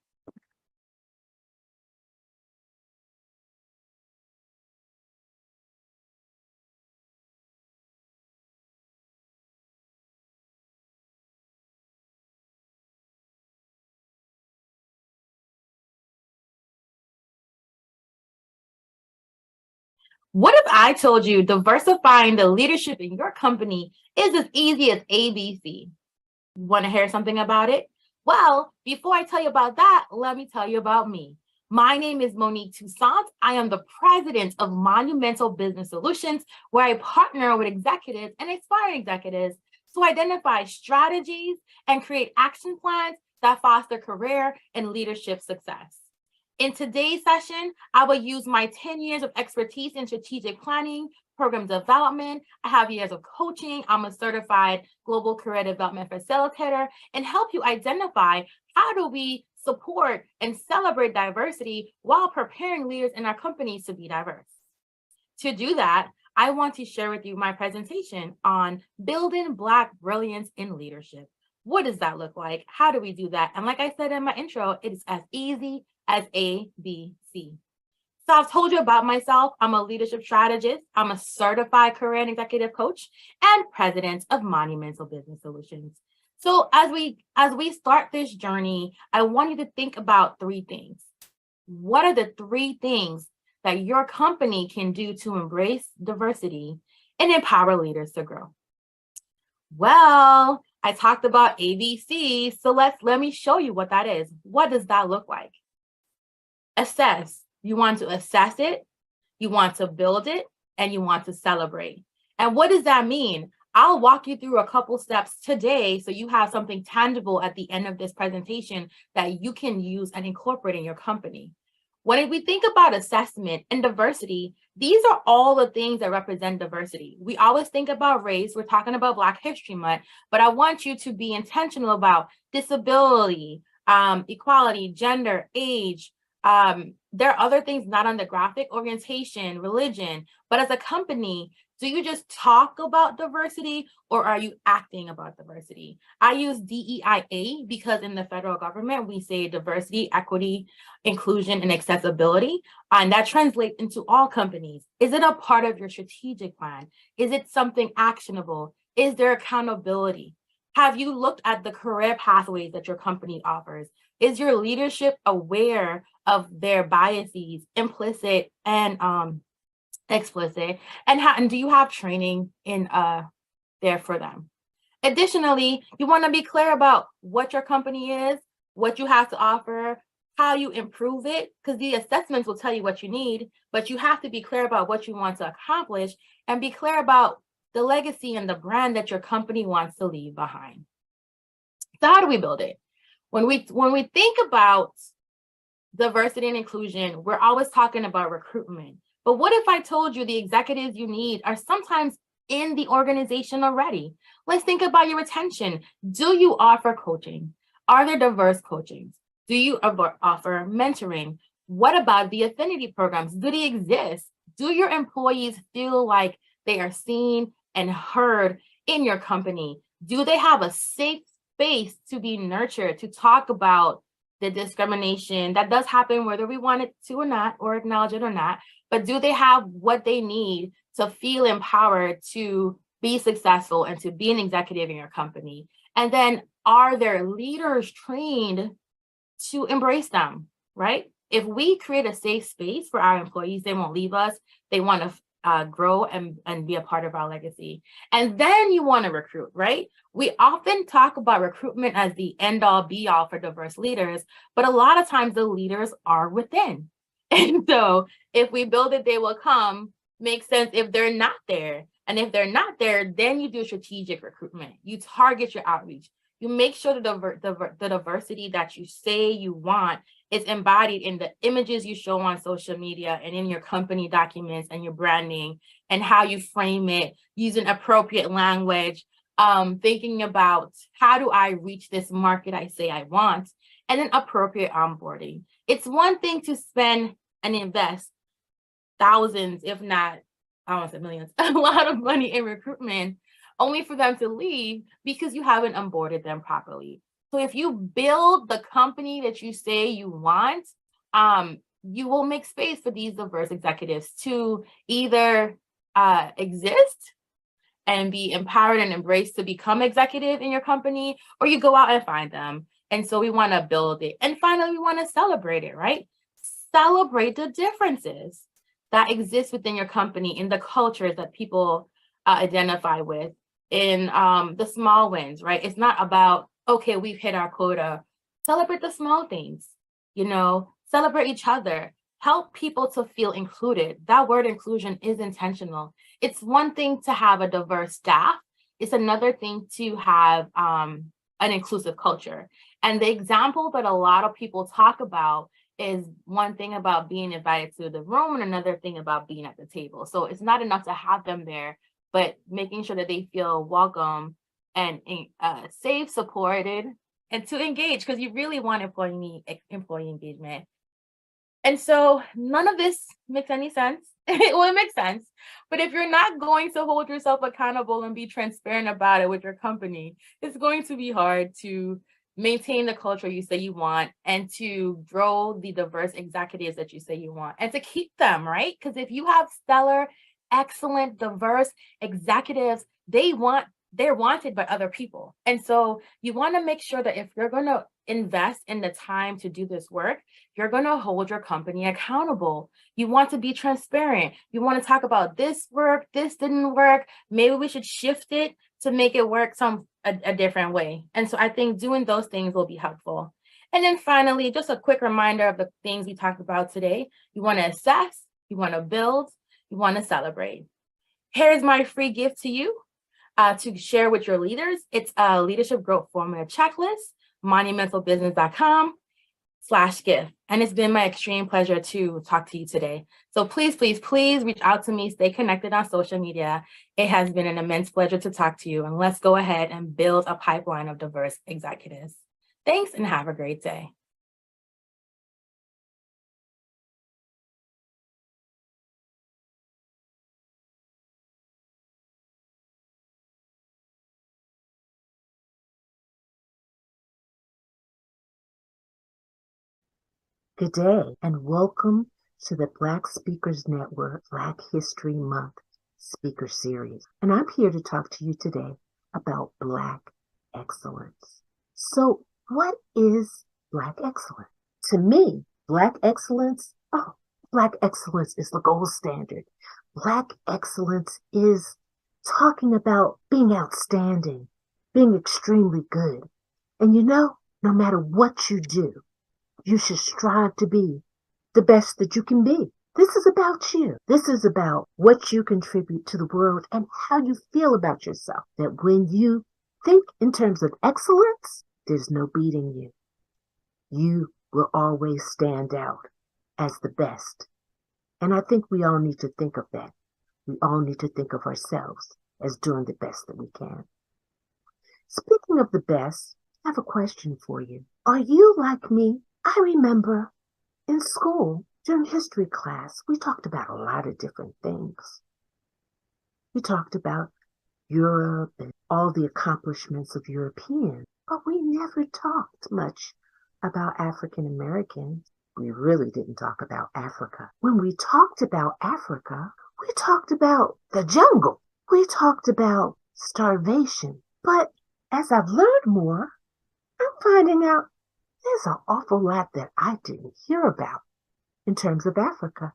What if I told you diversifying the leadership in your company is as easy as ABC? Want to hear something about it? Well, before I tell you about that, let me tell you about me. My name is Monique Toussaint. I am the president of Monumental Business Solutions, where I partner with executives and aspiring executives to identify strategies and create action plans that foster career and leadership success. In today's session, I will use my 10 years of expertise in strategic planning, program development. I have years of coaching. I'm a certified global career development facilitator, and help you identify how do we support and celebrate diversity while preparing leaders in our companies to be diverse. To do that, I want to share with you my presentation on building Black brilliance in leadership. What does that look like? How do we do that? And like I said in my intro, it is as easy as ABC. So I've told you about myself. I'm a leadership strategist. I'm a certified career and executive coach and president of Monumental Business Solutions. So as we start this journey, I want you to think about three things. What are the three things that your company can do to embrace diversity and empower leaders to grow? Well, I talked about ABC, so let me show you what that is. What does that look like? Assess. You want to assess it, you want to build it, and you want to celebrate. And what does that mean? I'll walk you through a couple steps today so you have something tangible at the end of this presentation that you can use and incorporate in your company. When we think about assessment and diversity, these are all the things that represent diversity. We always think about race, we're talking about Black History Month, but I want you to be intentional about disability, equality, gender, age. There are other things not on the graphic, orientation, religion, but as a company, do you just talk about diversity or are you acting about diversity? I use DEIA because in the federal government, we say diversity, equity, inclusion, and accessibility. And that translates into all companies. Is it a part of your strategic plan? Is it something actionable? Is there accountability? Have you looked at the career pathways that your company offers? Is your leadership aware of their biases, implicit and explicit, and do you have training in there for them? Additionally, you want to be clear about what your company is, what you have to offer, how you improve it, because the assessments will tell you what you need, but you have to be clear about what you want to accomplish and be clear about the legacy and the brand that your company wants to leave behind. So how do we build it? When we think about diversity and inclusion, we're always talking about recruitment. But what if I told you the executives you need are sometimes in the organization already? Let's think about your retention. Do you offer coaching? Are there diverse coachings? Do you offer mentoring? What about the affinity programs? Do they exist? Do your employees feel like they are seen and heard in your company? Do they have a safe space to be nurtured, to talk about the discrimination that does happen, whether we want it to or not, or acknowledge it or not? But do they have what they need to feel empowered to be successful and to be an executive in your company? And then are their leaders trained to embrace them, right? If we create a safe space for our employees, they won't leave us. They want to grow and be a part of our legacy. And then you want to recruit, right? We often talk about recruitment as the end all be all for diverse leaders, but a lot of times the leaders are within. And so if we build it, they will come, makes sense if they're not there. And if they're not there, then you do strategic recruitment. You target your outreach. You make sure that the diversity that you say you want is embodied in the images you show on social media and in your company documents and your branding and how you frame it, using appropriate language, thinking about how do I reach this market I say I want, and then appropriate onboarding. It's one thing to spend and invest thousands, if not, I don't want to say millions, a lot of money in recruitment, only for them to leave because you haven't onboarded them properly. So if you build the company that you say you want, you will make space for these diverse executives to either exist and be empowered and embraced to become executive in your company, or you go out and find them. And so we want to build it. And finally, we want to celebrate it, right? Celebrate the differences that exist within your company, in the cultures that people identify with, in the small wins, right? It's not about, okay, we've hit our quota. Celebrate the small things, celebrate each other, help people to feel included. That word inclusion is intentional. It's one thing to have a diverse staff. It's another thing to have an inclusive culture. And the example that a lot of people talk about is one thing about being invited to the room and another thing about being at the table. So it's not enough to have them there, but making sure that they feel welcome and safe, supported, and to engage, because you really want employee engagement. And so none of this makes any sense. Well, it makes sense, but if you're not going to hold yourself accountable and be transparent about it with your company, it's going to be hard to, maintain the culture you say you want, and to grow the diverse executives that you say you want, and to keep them, right? Because if you have stellar, excellent, diverse executives, they're wanted by other people. And so you want to make sure that if you're going to invest in the time to do this work, you're going to hold your company accountable. You want to be transparent. You want to talk about this work, this didn't work. Maybe we should shift it to make it work a different way. And so I think doing those things will be helpful. And then finally, just a quick reminder of the things we talked about today. You want to assess, you want to build, you want to celebrate. Here's my free gift to you to share with your leaders. It's a leadership growth formula checklist, monumentalbusiness.com/gift. And it's been my extreme pleasure to talk to you today. So please, please, please reach out to me. Stay connected on social media. It has been an immense pleasure to talk to you. And let's go ahead and build a pipeline of diverse executives. Thanks and have a great day. Good day and welcome to the Black Speakers Network Black History Month Speaker Series. And I'm here to talk to you today about Black excellence. So what is Black excellence? To me, Black excellence is the gold standard. Black excellence is talking about being outstanding, being extremely good. And no matter what you do, you should strive to be the best that you can be. This is about you. This is about what you contribute to the world and how you feel about yourself. That when you think in terms of excellence, there's no beating you. You will always stand out as the best. And I think we all need to think of that. We all need to think of ourselves as doing the best that we can. Speaking of the best, I have a question for you. Are you like me? I remember in school, during history class, we talked about a lot of different things. We talked about Europe and all the accomplishments of Europeans, but we never talked much about African Americans. We really didn't talk about Africa. When we talked about Africa, we talked about the jungle. We talked about starvation. But as I've learned more, I'm finding out there's an awful lot that I didn't hear about in terms of Africa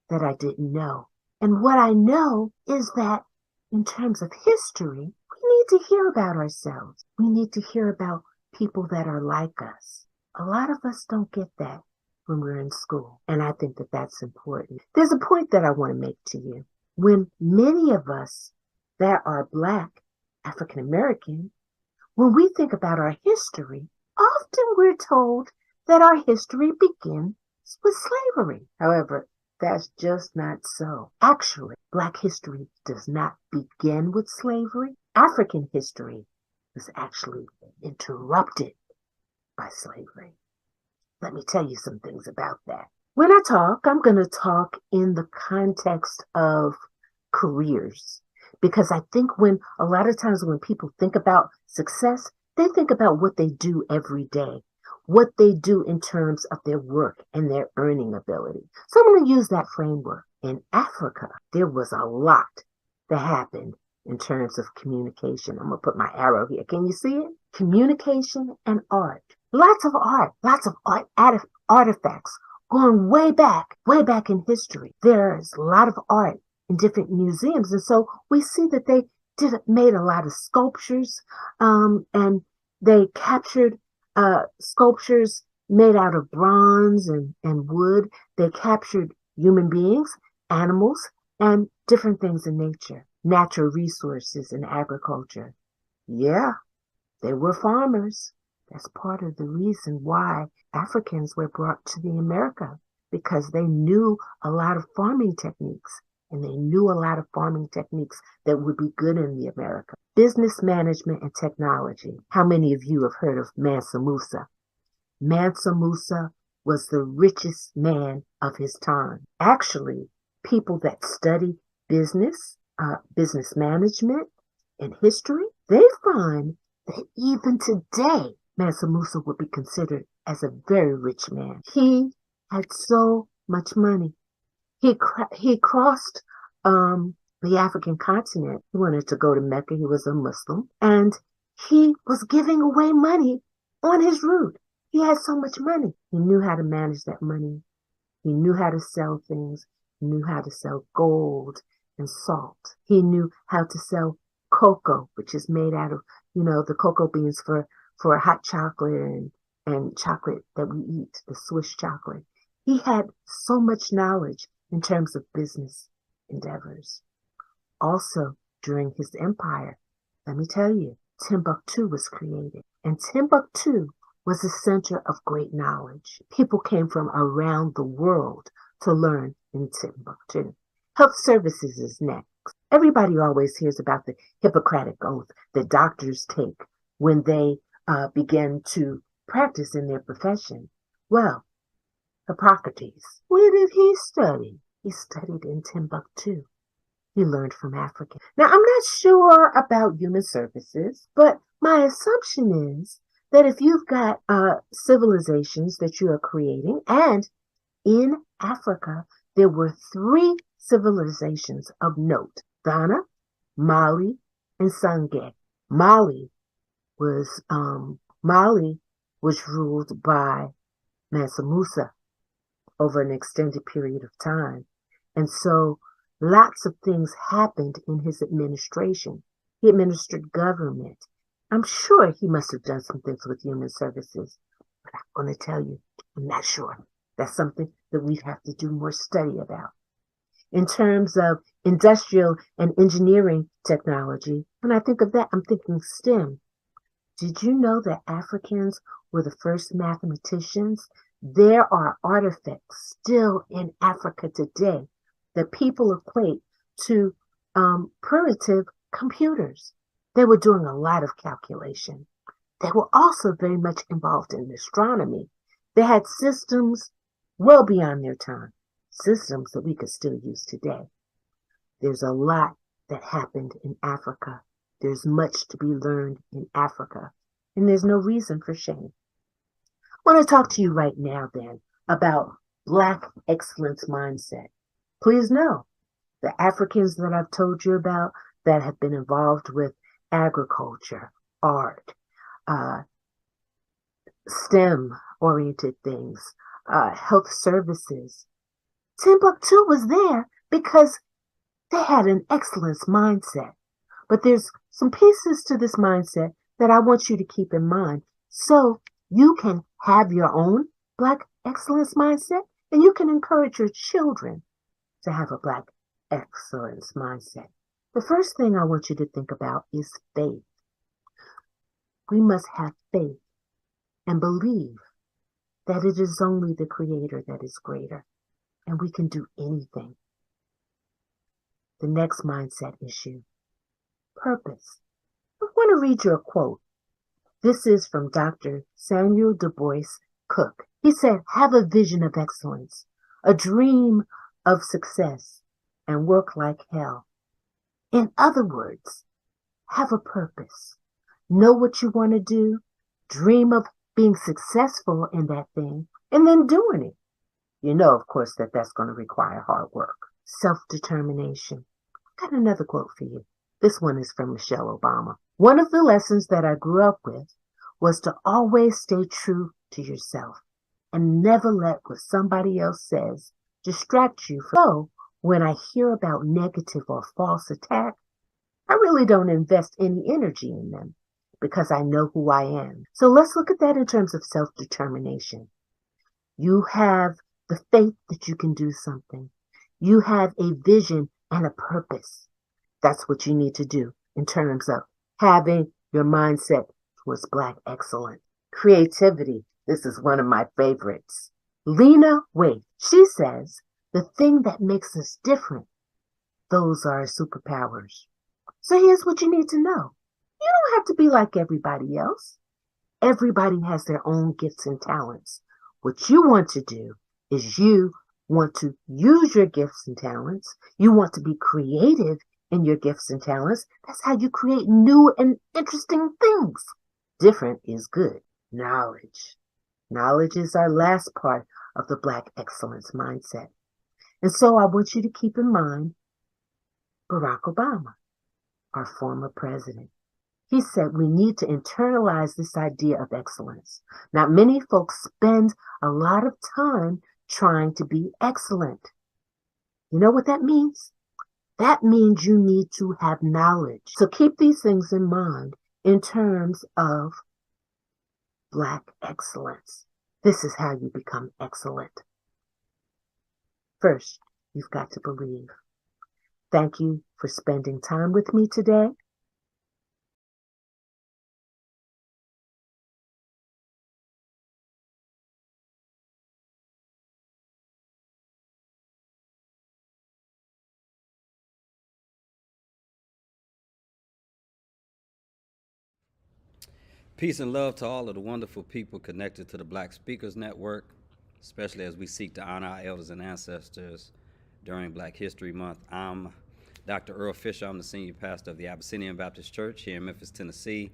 that I didn't know. And what I know is that in terms of history, we need to hear about ourselves. We need to hear about people that are like us. A lot of us don't get that when we're in school. And I think that that's important. There's a point that I want to make to you. When many of us that are Black, African American, when we think about our history, often we're told that our history begins with slavery. However, that's just not so. Actually, Black history does not begin with slavery. African history was actually interrupted by slavery. Let me tell you some things about that. When I talk, I'm going to talk in the context of careers, because I think when a lot of times when people think about success, they think about what they do every day, what they do in terms of their work and their earning ability. So I'm going to use that framework. In Africa, there was a lot that happened in terms of communication. I'm going to put my arrow here. Can you see it? Communication and art. Lots of art artifacts going way back in history. There's a lot of art in different museums. And so we see that they made a lot of sculptures, and they captured sculptures made out of bronze and wood. They captured human beings, animals, and different things in nature, natural resources and agriculture. Yeah, they were farmers. That's part of the reason why Africans were brought to the America, because they knew a lot of farming techniques. And they knew a lot of farming techniques that would be good in the America. Business management and technology. How many of you have heard of Mansa Musa? Mansa Musa was the richest man of his time. Actually, people that study business management and history, they find that even today, Mansa Musa would be considered as a very rich man. He had so much money. He crossed the African continent. He wanted to go to Mecca. He was a Muslim. And he was giving away money on his route. He had so much money. He knew how to manage that money. He knew how to sell things. He knew how to sell gold and salt. He knew how to sell cocoa, which is made out of, the cocoa beans for hot chocolate and chocolate that we eat, the Swiss chocolate. He had so much knowledge in terms of business endeavors. Also, during his empire, let me tell you, Timbuktu was created. And Timbuktu was a center of great knowledge. People came from around the world to learn in Timbuktu. Health services is next. Everybody always hears about the Hippocratic Oath that doctors take when they begin to practice in their profession. Well, Hippocrates, where did he study? He studied in Timbuktu. He learned from Africa. Now, I'm not sure about human services, but my assumption is that if you've got civilizations that you are creating, and in Africa, there were 3 civilizations of note: Ghana, Mali, and Sangay. Mali was ruled by Mansa Musa over an extended period of time. And so lots of things happened in his administration. He administered government. I'm sure he must have done some things with human services, but I'm going to tell you, I'm not sure. That's something that we have to do more study about. In terms of industrial and engineering technology, when I think of that, I'm thinking STEM. Did you know that Africans were the first mathematicians? There are artifacts still in Africa today that people equate to primitive computers. They were doing a lot of calculation. They were also very much involved in astronomy. They had systems well beyond their time, systems that we could still use today. There's a lot that happened in Africa. There's much to be learned in Africa, and there's no reason for shame. I want to talk to you right now then about Black excellence mindset. Please know the Africans that I've told you about that have been involved with agriculture, art, STEM-oriented things, health services. Timbuktu was there because they had an excellence mindset. But there's some pieces to this mindset that I want you to keep in mind so you can have your own Black excellence mindset, and you can encourage your children to have a Black excellence mindset. The first thing I want you to think about is faith. We must have faith and believe that it is only the Creator that is greater, and we can do anything. The next mindset issue, purpose. I want to read you a quote. This is from Dr. Samuel Du Bois Cook. He said, "Have a vision of excellence, a dream of success, and work like hell." In other words, have a purpose. Know what you want to do, dream of being successful in that thing, and then doing it. You know, of course, that that's going to require hard work. Self-determination. I've got another quote for you. This one is from Michelle Obama. "One of the lessons that I grew up with was to always stay true to yourself and never let what somebody else says distract you from." So when I hear about negative or false attack, I really don't invest any energy in them because I know who I am. So let's look at that in terms of self-determination. You have the faith that you can do something. You have a vision and a purpose. That's what you need to do in terms of having your mindset towards Black excellence. Creativity. This is one of my favorites. Lena Waithe, she says, the thing that makes us different, those are our superpowers. So here's what you need to know. You don't have to be like everybody else. Everybody has their own gifts and talents. What you want to do is you want to use your gifts and talents. You want to be creative in your gifts and talents. That's how you create new and interesting things. Different is good. knowledge. Knowledge is our last part of the Black excellence mindset. And so I want you to keep in mind Barack Obama, our former president. He said we need to internalize this idea of excellence. Now, many folks spend a lot of time trying to be excellent. You know what that means? That means you need to have knowledge. So keep these things in mind in terms of Black excellence. This is how you become excellent. First, you've got to believe. Thank you for spending time with me today. Peace and love to all of the wonderful people connected to the Black Speakers Network, especially as we seek to honor our elders and ancestors during Black History Month. I'm Dr. Earl Fisher. I'm the senior pastor of the Abyssinian Baptist Church here in Memphis, Tennessee.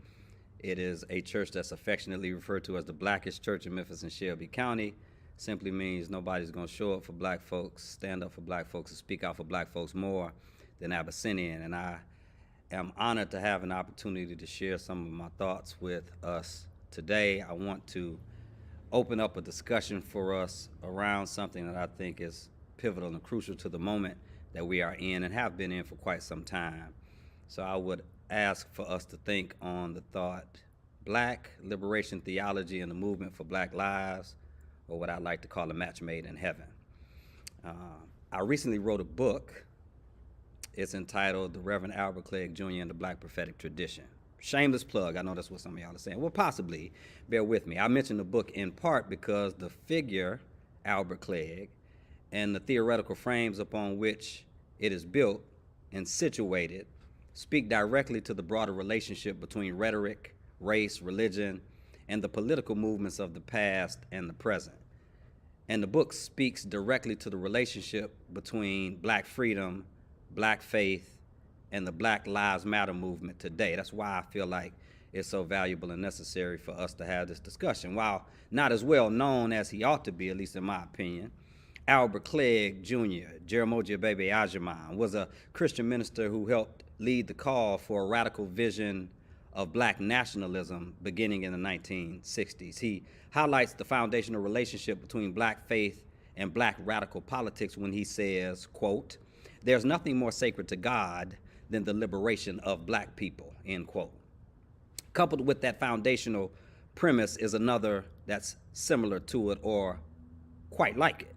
It is a church that's affectionately referred to as the Blackest Church in Memphis and Shelby County. Simply means nobody's going to show up for Black folks, stand up for Black folks, and speak out for Black folks more than Abyssinian. And I am honored to have an opportunity to share some of my thoughts with us today. I want to open up a discussion for us around something that I think is pivotal and crucial to the moment that we are in and have been in for quite some time. So I would ask for us to think on the thought, Black liberation theology and the movement for Black lives, or what I like to call a match made in heaven. I recently wrote a book. It's entitled The Reverend Albert Clegg Jr. and the Black Prophetic Tradition. Shameless plug. I know that's what some of y'all are saying. Well, possibly. Bear with me. I mentioned the book in part because the figure, Albert Clegg, and the theoretical frames upon which it is built and situated speak directly to the broader relationship between rhetoric, race, religion, and the political movements of the past and the present. And the book speaks directly to the relationship between Black freedom, Black faith, and the Black Lives Matter movement today. That's why I feel like it's so valuable and necessary for us to have this discussion. While not as well known as he ought to be, at least in my opinion, Albert Clegg Jr., Jeramogi Bebe Ajaman, was a Christian minister who helped lead the call for a radical vision of Black nationalism beginning in the 1960s. He highlights the foundational relationship between Black faith and Black radical politics when he says, quote, "There's nothing more sacred to God than the liberation of Black people," end quote. Coupled with that foundational premise is another that's similar to it or quite like it.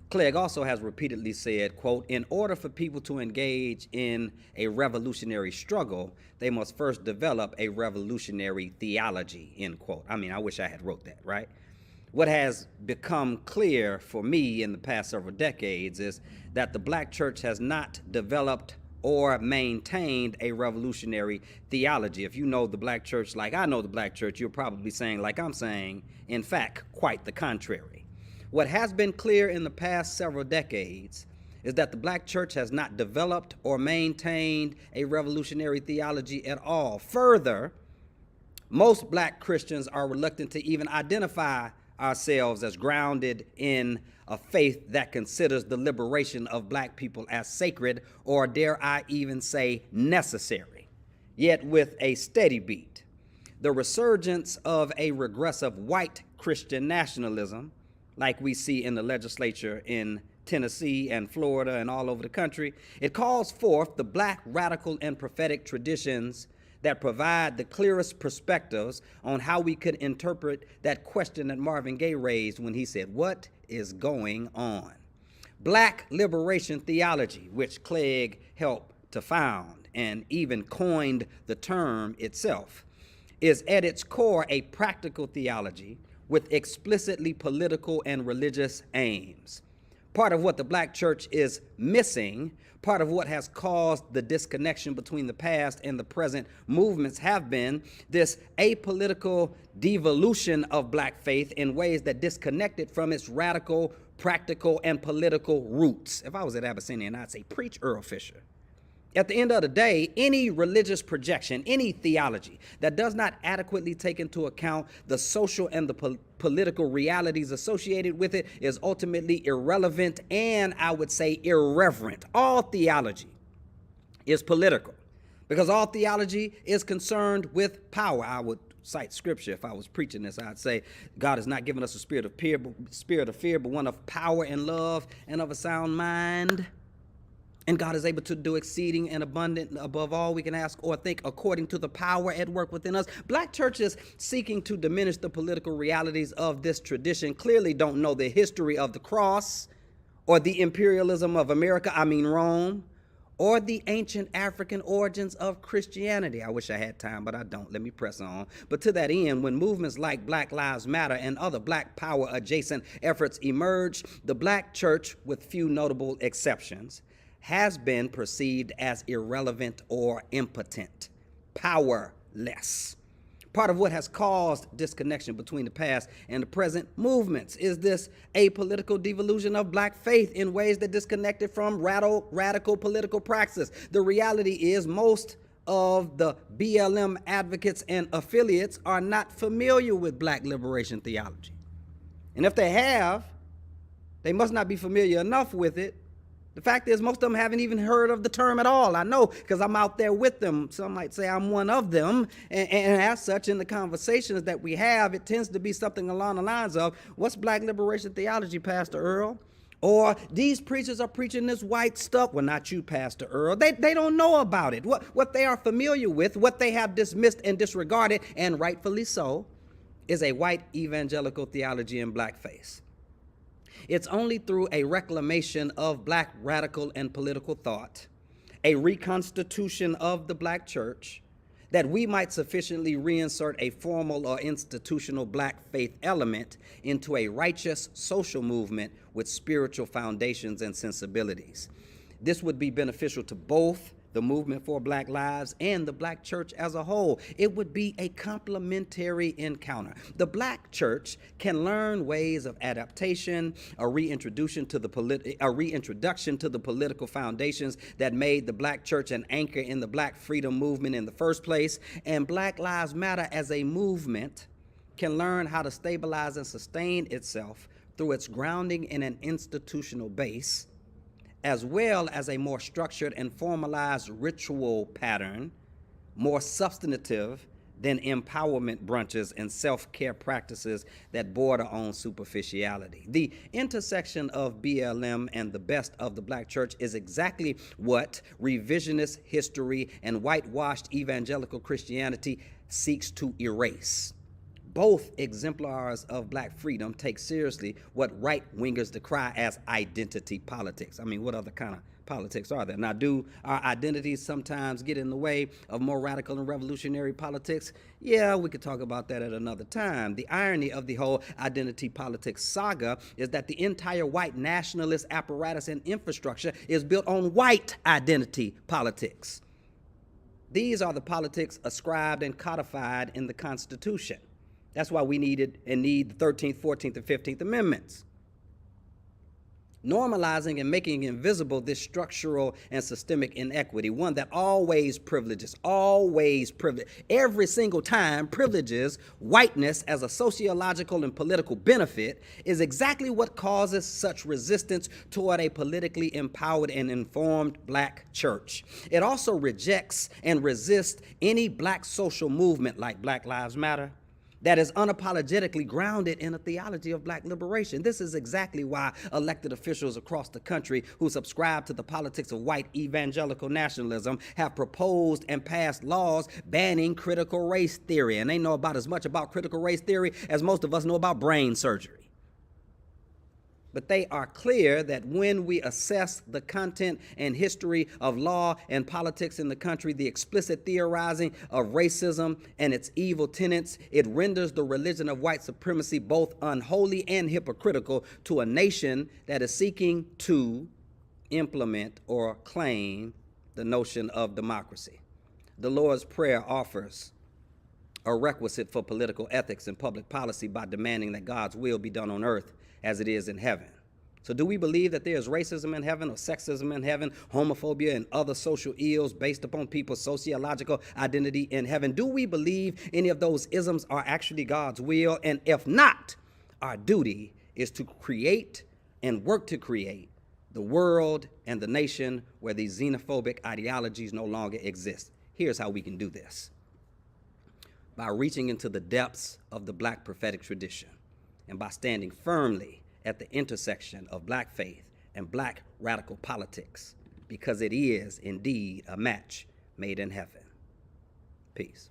Clegg also has repeatedly said, quote, "In order for people to engage in a revolutionary struggle, they must first develop a revolutionary theology," end quote. I mean, I wish I had wrote that, right? What has become clear for me in the past several decades is that the Black church has not developed or maintained a revolutionary theology. If you know the Black church like I know the Black church, you're probably saying, like I'm saying, in fact, quite the contrary. What has been clear in the past several decades is that the Black church has not developed or maintained a revolutionary theology at all. Further, most Black Christians are reluctant to even identify ourselves as grounded in a faith that considers the liberation of Black people as sacred, or dare I even say necessary. Yet with a steady beat, the resurgence of a regressive white Christian nationalism, like we see in the legislature in Tennessee and Florida and all over the country, it calls forth the Black radical and prophetic traditions that provide the clearest perspectives on how we could interpret that question that Marvin Gaye raised when he said, "What is going on?" Black liberation theology, which Clegg helped to found and even coined the term itself, is at its core a practical theology with explicitly political and religious aims. Part of what the Black church is missing, part of what has caused the disconnection between the past and the present movements have been this apolitical devolution of Black faith in ways that disconnect it from its radical, practical, and political roots. If I was at Abyssinian, I'd say, preach, Earl Fisher. At the end of the day, any religious projection, any theology that does not adequately take into account the social and the political realities associated with it is ultimately irrelevant and, I would say, irreverent. All theology is political because all theology is concerned with power. I would cite scripture if I was preaching this. I'd say God has not given us a spirit of fear, but one of power and love and of a sound mind. And God is able to do exceeding and abundant above all we can ask or think according to the power at work within us. Black churches seeking to diminish the political realities of this tradition clearly don't know the history of the cross or the imperialism of America, Rome, or the ancient African origins of Christianity. I wish I had time, but I don't. Let me press on. But to that end, when movements like Black Lives Matter and other Black power adjacent efforts emerged, the Black church, with few notable exceptions, has been perceived as irrelevant or impotent, powerless. Part of what has caused disconnection between the past and the present movements is this apolitical devolution of Black faith in ways that disconnected from radical political praxis. The reality is most of the BLM advocates and affiliates are not familiar with Black liberation theology. And if they have, they must not be familiar enough with it. The fact is, most of them haven't even heard of the term at all. I know because I'm out there with them. Some might say I'm one of them. And as such, in the conversations that we have, it tends to be something along the lines of, what's Black liberation theology, Pastor Earl? Or these preachers are preaching this white stuff. Well, not you, Pastor Earl. They don't know about it. What they are familiar with, what they have dismissed and disregarded, and rightfully so, is a white evangelical theology in blackface. It's only through a reclamation of Black radical and political thought, a reconstitution of the Black church, that we might sufficiently reinsert a formal or institutional Black faith element into a righteous social movement with spiritual foundations and sensibilities. This would be beneficial to both the movement for Black lives and the Black church as a whole. It would be a complementary encounter. The Black church can learn ways of adaptation, a reintroduction to the political foundations that made the Black church an anchor in the Black freedom movement in the first place, and Black Lives Matter as a movement can learn how to stabilize and sustain itself through its grounding in an institutional base, as well as a more structured and formalized ritual pattern, more substantive than empowerment brunches and self-care practices that border on superficiality. The intersection of BLM and the best of the Black church is exactly what revisionist history and whitewashed evangelical Christianity seeks to erase. Both exemplars of Black freedom take seriously what right-wingers decry as identity politics. What other kind of politics are there? Now, do our identities sometimes get in the way of more radical and revolutionary politics? Yeah, we could talk about that at another time. The irony of the whole identity politics saga is that the entire white nationalist apparatus and infrastructure is built on white identity politics. These are the politics ascribed and codified in the Constitution. That's why we need the 13th, 14th, and 15th Amendments. Normalizing and making invisible this structural and systemic inequity, one that always privileges, every single time privileges whiteness as a sociological and political benefit, is exactly what causes such resistance toward a politically empowered and informed Black church. It also rejects and resists any Black social movement like Black Lives Matter that is unapologetically grounded in a theology of Black liberation. This is exactly why elected officials across the country who subscribe to the politics of white evangelical nationalism have proposed and passed laws banning critical race theory. And they know about as much about critical race theory as most of us know about brain surgery. But they are clear that when we assess the content and history of law and politics in the country, the explicit theorizing of racism and its evil tenets, it renders the religion of white supremacy both unholy and hypocritical to a nation that is seeking to implement or claim the notion of democracy. The Lord's Prayer offers a requisite for political ethics and public policy by demanding that God's will be done on earth as it is in heaven. So do we believe that there is racism in heaven or sexism in heaven, homophobia and other social ills based upon people's sociological identity in heaven? Do we believe any of those isms are actually God's will? And if not, our duty is to create and work to create the world and the nation where these xenophobic ideologies no longer exist. Here's how we can do this. By reaching into the depths of the Black prophetic tradition and by standing firmly at the intersection of Black faith and Black radical politics, because it is indeed a match made in heaven. Peace.